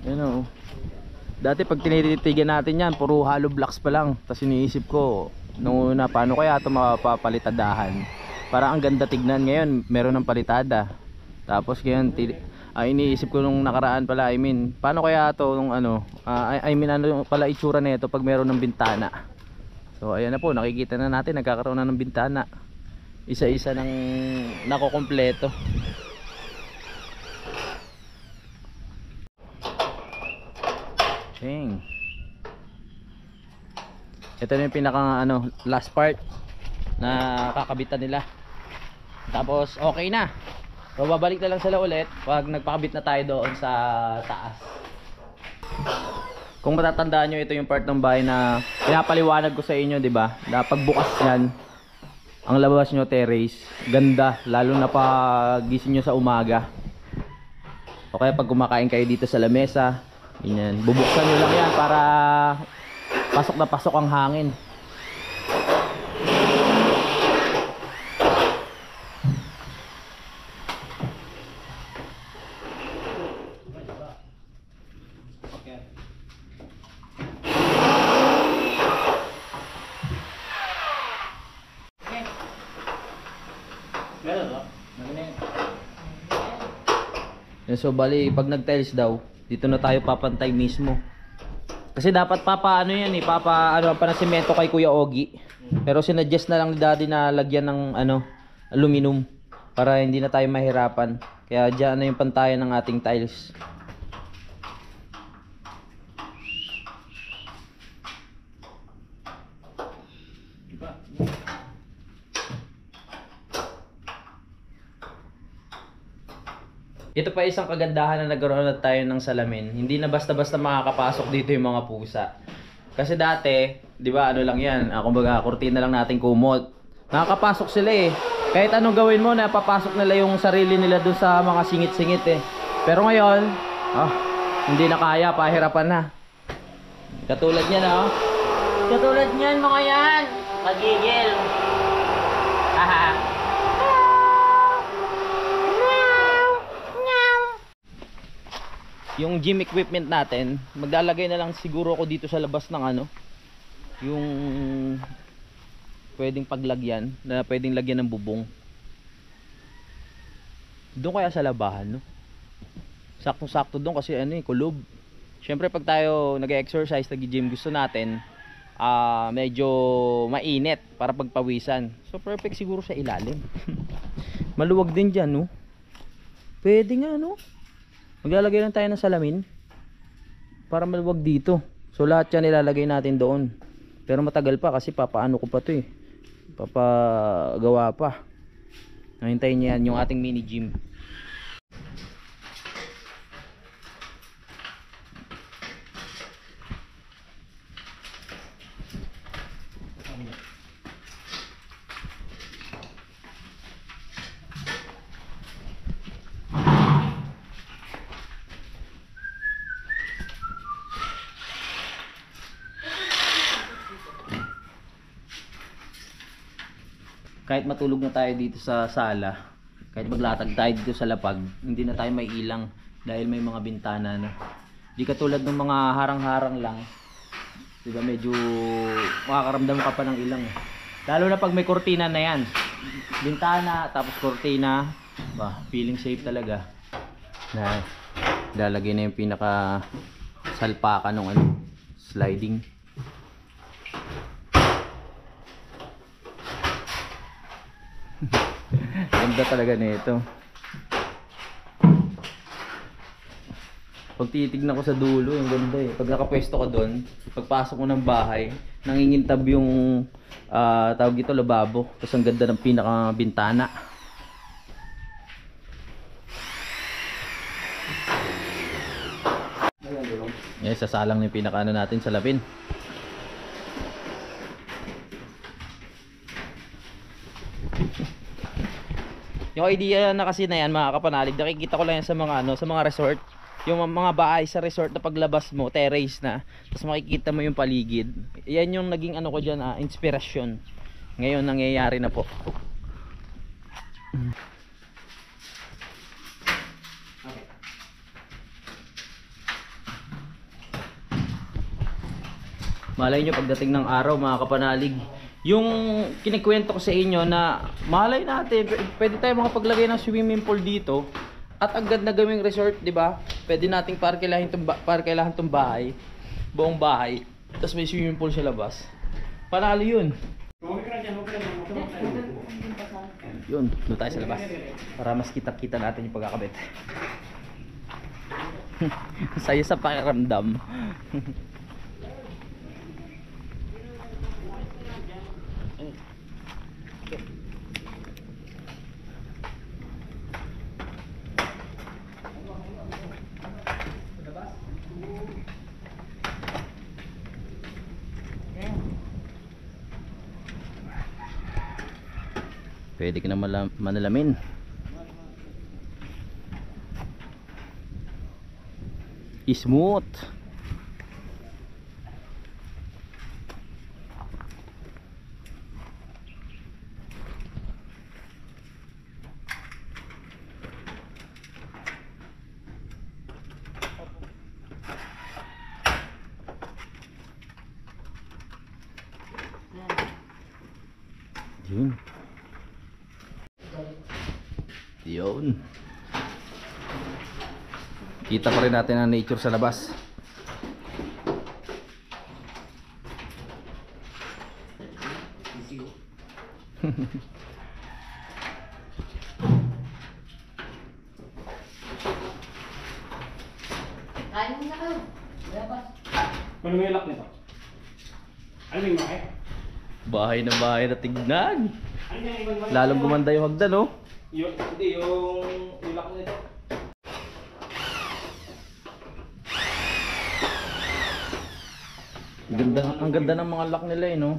Yan o. Dati pag tinititigan natin yan, puro hollow blocks pa lang. Tapos iniisip ko, nung una, paano kaya ito mapapalitadahan? Parang ang ganda tignan. Ngayon, meron ng palitada. Tapos ngayon, iniisip ko nung nakaraan pala, paano kaya ito nung ano, ano pala itsura na ito pag meron ng bintana. So ayan na po, nakikita na natin, nagkakaroon na ng bintana. Isa-isa nang nakokompleto. Dang. Ito na yung pinaka last part na kakabitan nila. Tapos okay na. So babalik na lang sila ulit pag nagpakabit na tayo doon sa taas. Kung matatandaan nyo, ito yung part ng bahay na pinapaliwanag ko sa inyo, di ba? Na pagbukas yan, ang labas nyo terrace, ganda, lalo na pag gising nyo sa umaga. O kaya pag kumakain kayo dito sa lamesa, ganyan, bubuksan nyo lang yan para pasok na pasok ang hangin. So bali pag nag-tiles daw, dito na tayo papantay mismo. Kasi dapat papaano yan ano pa ng semento kay Kuya Ogie. Pero sinuggest na lang ni Daddy na lagyan ng aluminum para hindi na tayo mahirapan. Kaya diyan na yung pantayan ng ating tiles. Ito pa isang kagandahan na nagkaroon na tayo ng salamin. Hindi na basta-basta makakapasok dito yung mga pusa. Kasi dati, di ba lang yan, kumbaga kurtina lang natin kumot. Nakakapasok sila eh. Kahit anong gawin mo, napapasok nila yung sarili nila dun sa mga singit-singit eh. Pero ngayon, hindi na kaya, pahirapan na. Katulad niyan Katulad niyan mga yan. Pagigil. Haha. Yung gym equipment natin, maglalagay na lang siguro ako dito sa labas ng yung pwedeng paglagyan, na pwedeng lagyan ng bubong. Doon kaya sa labahan, no? Sakto-sakto doon kasi kulob. Syempre pag tayo nag-exercise, nag-gym, gusto natin medyo mainit para pagpawisan. So perfect siguro sa ilalim. Maluwag din diyan, no? Pwede nga, no? Maglalagay lang tayo ng salamin para maluwag dito. So lahat yan ilalagay natin doon. Pero matagal pa kasi papaano ko pa to eh. Papagawa pa. Nahintayin niya yan yung ating mini gym. Kahit matulog na tayo dito sa sala, kahit maglatag tayo dito sa lapag, hindi na tayo may ilang dahil may mga bintana na. Di katulad ng mga harang-harang lang, diba, medyo makakaramdam ka pa ng ilang eh. Lalo na pag may kortina na yan, bintana tapos kortina, feeling safe talaga. Na lalagay na yung pinaka salpaka ng sliding. Ganda talaga nito. Pag titignan ko sa dulo, yung ganda eh. Pag nakapwesto ka doon, pagpasok mo ng bahay, nangingintab yung tawag ito, lababo. Tapos ang ganda ng pinaka-bintana. Yes, sasalang yung pinaka-ano natin sa labin. Yung idea na kasi na yan mga kapanalig, nakikita ko lang yan sa mga ano, sa mga resort. Yung mga bahay sa resort na paglabas mo, terrace na, tapos makikita mo yung paligid. Yan yung naging ano ko dyan, inspirasyon. Ngayon nangyayari na po. Malay nyo pagdating ng araw mga kapanalig, yung kinikwento ko sa inyo na malay natin, pwede tayo makapaglagay ng swimming pool dito at agad na gawing resort, di ba? Pwede nating parkelahin tong bahay, buong bahay, tapos may swimming pool sa labas. Panalo yun. Yun, doon tayo sa labas para mas kita-kita natin yung pagkakabit. Saya sa pakiramdam. Pwede ka na manalamin. Smooth. Yun. Yun. Kita pa rin natin ang nature sa labas. Kain mo na kayo. Ano may lock nito? Ano yung maki? Bahay na bahay na tignan. Ano yung ibang Lalong gumanda yung hagdan, oh. Hindi, yung lock nito. Ang ganda ng mga lock nila, eh, no?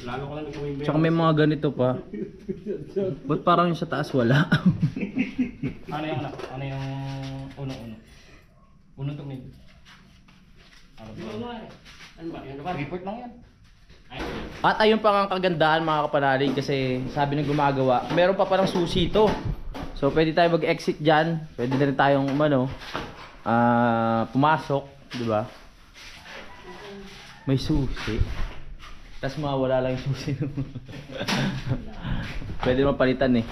Lalo ko lang ikaw Tsaka may mga ganito pa. Ba't parang yung sa taas wala? Ano yung anak? Ano yung uno-uno? Uno itong nito. Ano ba? Report lang yan. At ayun pa ang kagandahan mga kapanalig kasi sabi ng gumagawa, meron pa parang susi ito. So pwede tayo mag-exit dyan. Pwede na rin tayong pumasok, di ba? May susi. Tapos mawala lang yung susi. Pwede naman palitan eh.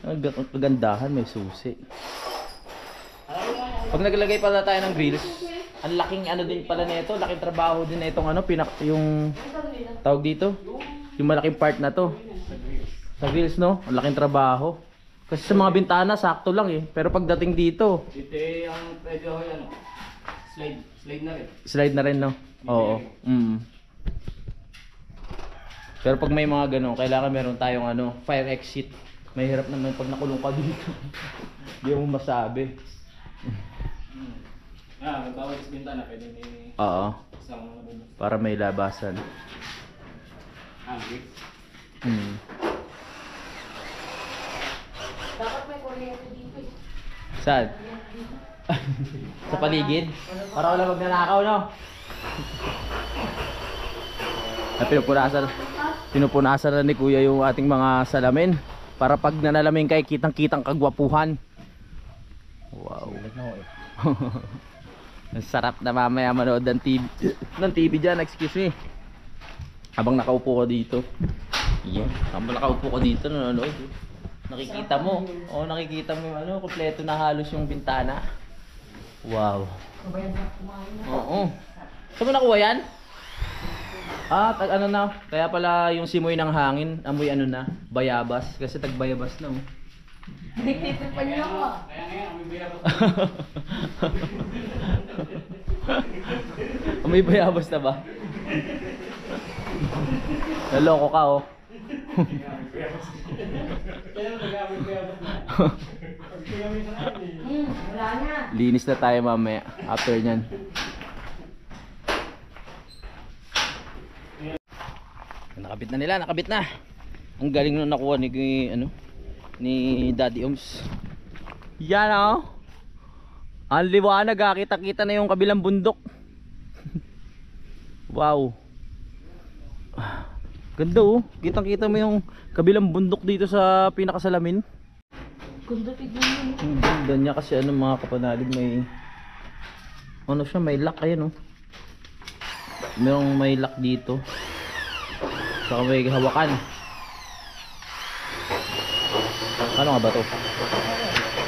Ang kagandahan, may susi. Pag naglagay pala tayo ng grills, ang laking ano din pala nito, laking trabaho din na itong yung tawag dito, yung malaking part na to sa grills, no? Ang laking trabaho kasi sa mga bintana sakto lang eh, pero pagdating dito Dito ang pwede ako yan. Slide na rin. slide na rin, no? Oo. Pero pag may mga ganun, kailangan meron tayong fire exit. Mahirap naman pag nakulong ka dito. Hindi mo masabi. Bawal sa bintana, pwede may Oo, isang nabubos. para may labasan. Big. Dapat may kuryente dito eh. Saan? Sa paligid? Para wala magnanakaw, no? Pinupunasan na ni Kuya yung ating mga salamin para pag nanalamin kay kitang-kitang kagwapuhan. Wow. Ang sarap na mamaya manood ng TV dyan, excuse me. Habang nakaupo ko dito. Yeah. Habang nakaupo ko dito, nanonood. Nakikita mo. Oo, nakikita mo yung kompleto na halos yung bintana. Wow. Oo. Saan mo nakuha yan? Na. Kaya pala yung simoy ng hangin, amoy bayabas. Kasi tagbayabas na, oh. Dito pa niya ako. Kaya ngayon, may bayabas. May bayabas na ba? Naloko ka oh. Kaya nag-aamay bayabas na. Kaya may sanayin eh. Wala na. Linis na tayo mamaya after nyan. Nakabit na nila, nakabit na. Ang galing nung nakuha ni Daddy Oms. Yan oh. Ang liwanag ah, kita-kita na yung kabilang bundok. Wow. Ganda oh. Kitang-kita mo yung kabilang bundok dito sa pinakasalamin. Ganda tignan mo. Ang ganda niya kasi mga kapanalig, may siya, may lock. Ayan oh. May lock dito. Saka may hawakan. Ano nga ba to?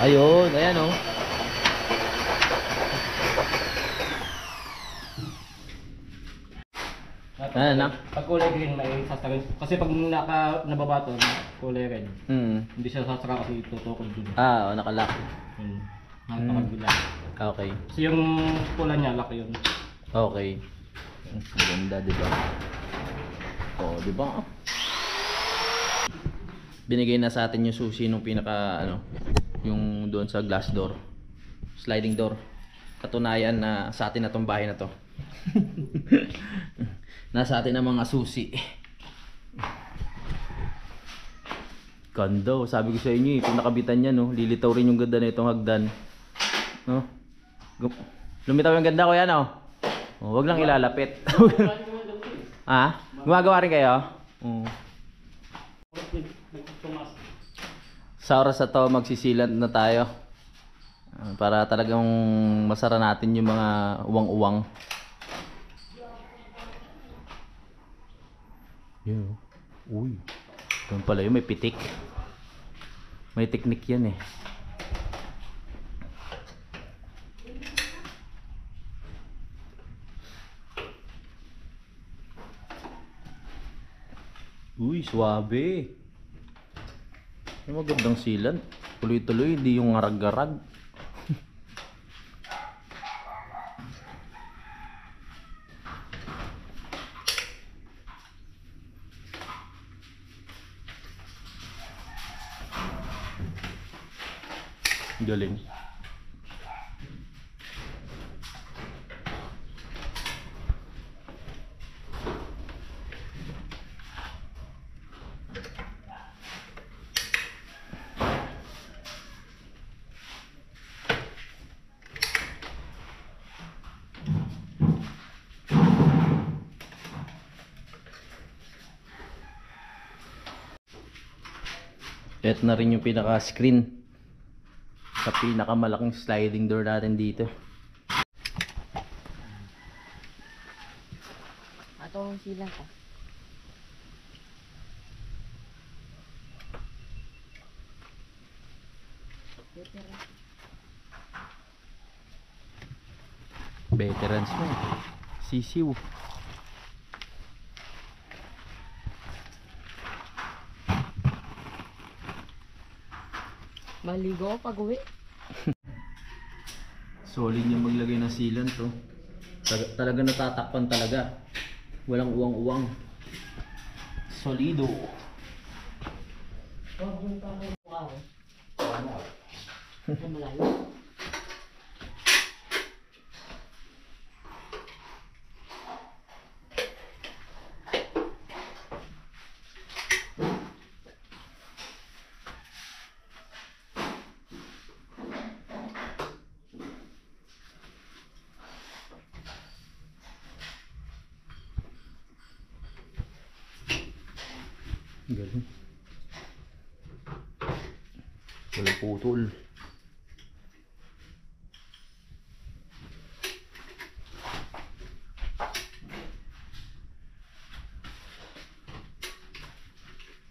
Ayun, ayan oh. Ano na? Pag kulay green may sasakay. Kasi pag nababato, kulay red. Hindi siya sasaka kasi tutukod dun. Ah, nakalock. Nakakabila. Okay. Kasi yung pula niya, lock yun. Okay. Maganda, di ba? Oh, di ba? Binigay na sa atin yung susi nung pinaka yung doon sa glass door. Sliding door. Katunayan na sa atin na tong bahay na to. Nasa atin ang mga susi. Ganda, sabi ko sa inyo kung nakabitan niya no, lilitaw rin yung ganda na itong hagdan. No? Lumitaw yung ganda ko yan oh. Oh, wag lang ilalapit. Ha? Gumagawa rin kayo? Sa oras na to magsisilant na tayo. Para talagang masara natin yung mga uwang-uwang. Yun. Uy. Doon pala yun, may pitik. May teknik yan eh. Uy, swabe. May magandang silan. Tuloy-tuloy, hindi yung ngarag-garag. Galing. Ito na rin yung pinaka-screen sa pinakamalaking sliding door natin dito. Ato ang silang ka. Veterans mo. Sisiw. Maligo ako pag uwi. Solid yung maglagay ng sealant to. Talaga natatakpan talaga. Walang uwang-uwang. Solido. Huwag yung pang-uwa ako. Malayo. Galing. Walang putol.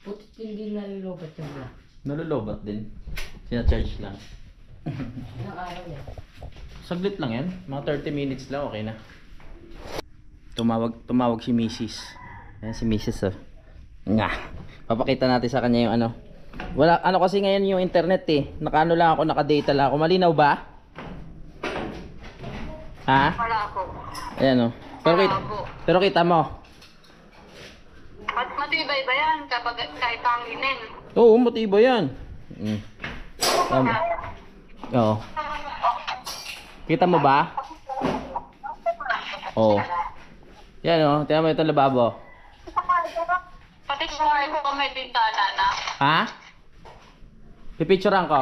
Putit hindi nalilobat yung wala. Nalolobat din. Sina-charge lang. Ilang araw yan? Saglit lang yan. Mga 30 minutes lang, okay na. Tumawag si Mrs. Ayan si Mrs. Oh. Nga. Papakita natin sa kanya yung Wala, ano kasi ngayon yung internet eh. Nakaano lang ako, nakadata lang ako. Malinaw ba? Ha? Wala po. Ayan o. Pero kita mo. Matibay ba yan kapag kahit hanginin? Oo, matibay yan. Tama. Oo. Kita mo ba? Oo. Yan o, tingnan mo ito lababo. Pati ko may bintana na. Ha? Pipicturean ko.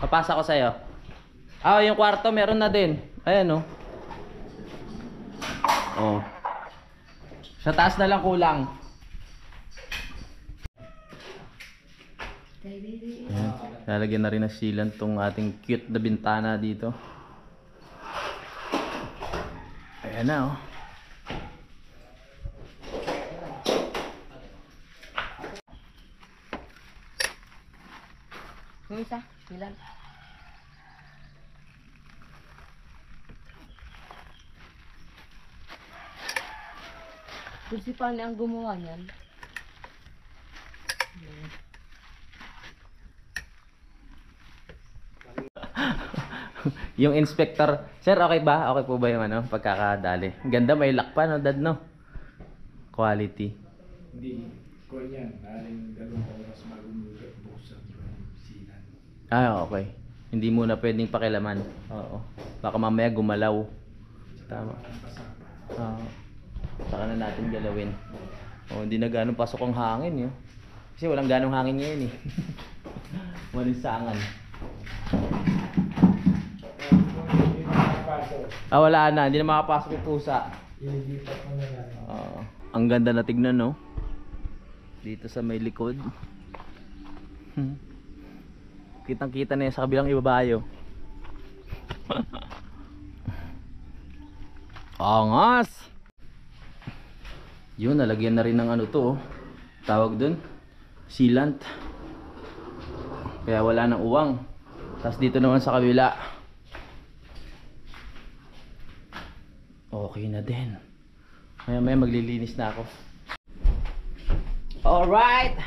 Papasa ko sa'yo. Ah, yung kwarto meron na din. Ayan o. Oh. Sa taas na lang kulang. Ayan. Lalagyan na rin ng sealant tong ating cute na bintana dito. Ayan na oh. Yung isa, ilan? Kung si Pani ang gumawa niyan. Yung inspector, sir, okay ba? Okay po ba yung ano, pagkakadali? Ganda, may lock pa, no, dad, no? Quality. Hindi ko yan. Aling 2 oras bago buksan yung silan. Ah, okay. Hindi muna pwedeng pakilaman. Oo. Baka mamaya gumalaw. Tama. Oo. Saka na natin galawin. Oh, hindi na ganong pasok ang hangin, yun. Kasi walang ganong hangin ngayon, eh. Malinsangan. Ah, wala na. Hindi na makapasok yung pusa. Ilipat mo na lang. Ang ganda na tignan, no? Dito sa may likod. Kitang-kita na yan sa kabilang ibabayo. Angas! Yun, nalagyan na rin ng ano to, oh. Tawag dun, sealant. Kaya wala nang uwang. Tapos dito naman sa kabila, okay na din. Maya maglilinis na ako. Alright,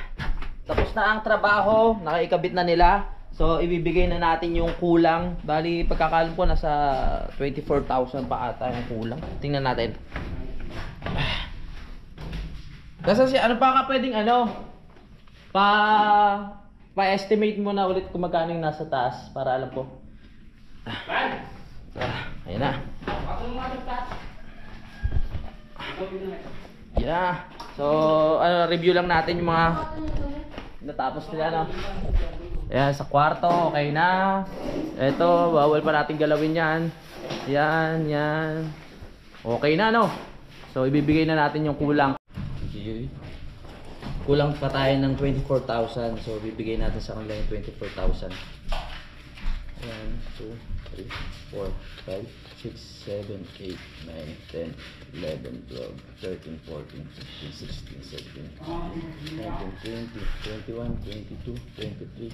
tapos na ang trabaho. Nakaikabit na nila. So ibibigay na natin yung kulang. Bali pagkakalam ko nasa 24,000 pa ata yung kulang. Tingnan natin. Kasi ano pa ka pwedeng ano pa-estimate mo na ulit kung magkano yung nasa taas para alam ko. Ayun na. Yan na. So, review lang natin yung mga natapos nila, no? Ayan, sa kwarto, okay na. Ito, bawal pa natin galawin yan. Yan. Okay na, no? So, ibibigay na natin yung kulang. Kulang pa tayo ng 24,000. So, bibigay natin sa kanila yung 24,000. 1, 2, 3, 4, 5, 6, 7, 8, 9, 10, 11, 12, 13, 14, 15, 16, 17, 19, 20, 21, 22, 23,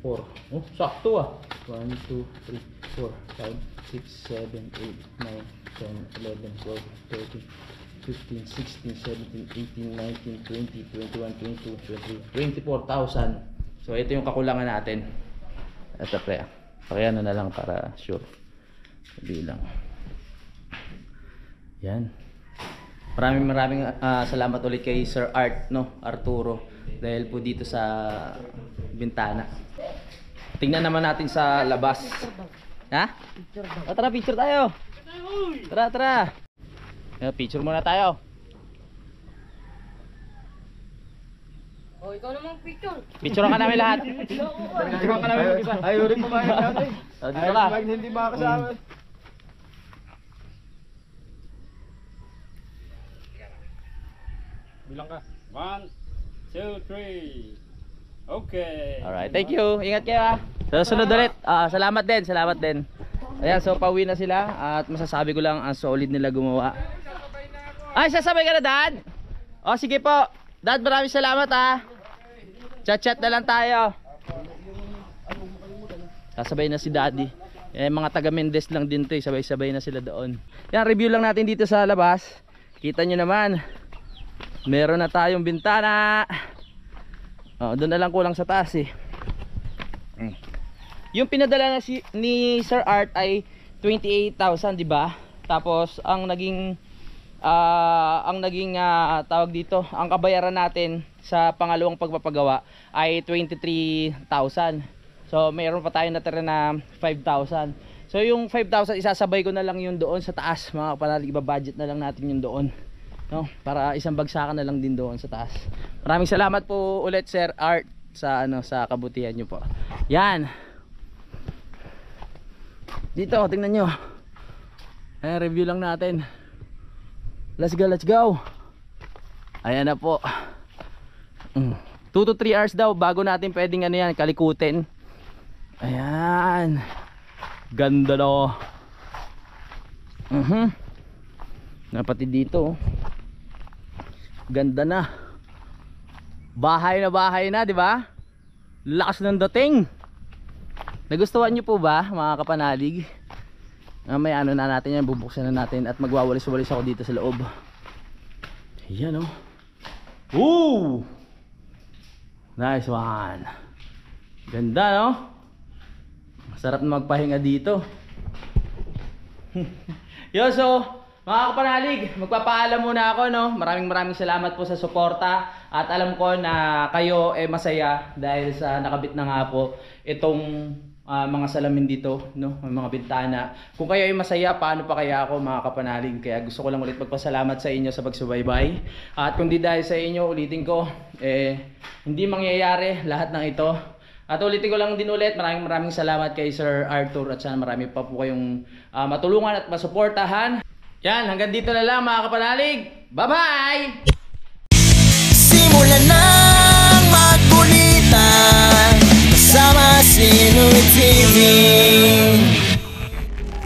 24. Oh, sakto ah. 1, 2, 3, 4, 5, 6, 7, 8, 9, 10, 11, 12, 13, 15, 16, 17, 18, 19, 20, 21, 22, 23, 24,000. So ito yung kakulangan natin. Ito pre. Pakiyano na lang para sure. Bilang. Yan. Maraming salamat ulit kay Sir Art, no? Arturo. Dahil po dito sa bintana. Tingnan naman natin sa labas. Ha? Tara, picture tayo. Tara. Picture muna tayo. Oh, ikaw namang picture. Picture ka namin lahat. Ikaw ka namin mag-isa. Ayaw rin kumain natin. Dito ka. Ayaw hindi makakasama. Bilang ka. 1, 2, 3. Okay. Alright, thank you. Ingat kayo ah. Sa sunod ulit. Salamat din. Ayan, so pauwi na sila. At masasabi ko lang, ang solid nila gumawa. Ay, sasabay ka na, Dad? O, sige po. Dad, maraming salamat ah. Chat na lang tayo. Sasabay na si Daddy. Mga taga Mendez lang din to eh. Sabay-sabay na sila doon. Yan, review lang natin dito sa labas. Kita nyo naman. Meron na tayong bintana. Doon na lang kulang sa taas eh. Yung pinadala na ni Sir Art ay 28,000, di ba? Tapos ang naging tawag dito, ang kabayaran natin sa pangalawang pagpapagawa ay 23,000. So mayroon pa tayo natira na 5,000. So yung 5,000 isasabay ko na lang yung doon sa taas, mga kapanalig. Iba-budget na lang natin yung doon, no? Para isang bagsakan na lang din doon sa taas. Maraming salamat po ulit Sir Art sa sa kabutihan niyo po. Yan. Dito tingnan nyo. Review lang natin. Let's go. Ayan na po. 2 to 3 hours daw bago natin pwedeng kalikutin. Ayan. Ganda no. Napati dito. Ganda na. Bahay na, di ba? Lakas ng dating. Nagustuhan niyo po ba, mga kapanalig? May na natin yan, bubuksan na natin at magwawalis-walis ako dito sa loob. Ayan oh. Ooh! Nice one. Ganda no? Masarap na magpahinga dito. Yo, so mga kapanalig, magpapaalam muna ako, no? Maraming salamat po sa suporta. At alam ko na kayo masaya dahil sa nakabit na nga po itong mga salamin dito, no? Mga bintana. Kung kayo ay masaya, paano pa kaya ako, mga kapanalig? Kaya gusto ko lang ulit magpasalamat sa inyo sa pagsubaybay. At kung di dahil sa inyo, ulitin ko, hindi mangyayari lahat ng ito. At ulitin ko lang din ulit, maraming salamat kay Sir Arthur at sana marami pa po kayong matulungan at masuportahan. Yan, hanggang dito na lang mga kapanalig. Bye-bye! Simulan ng magkulitan kasama si Noy TV.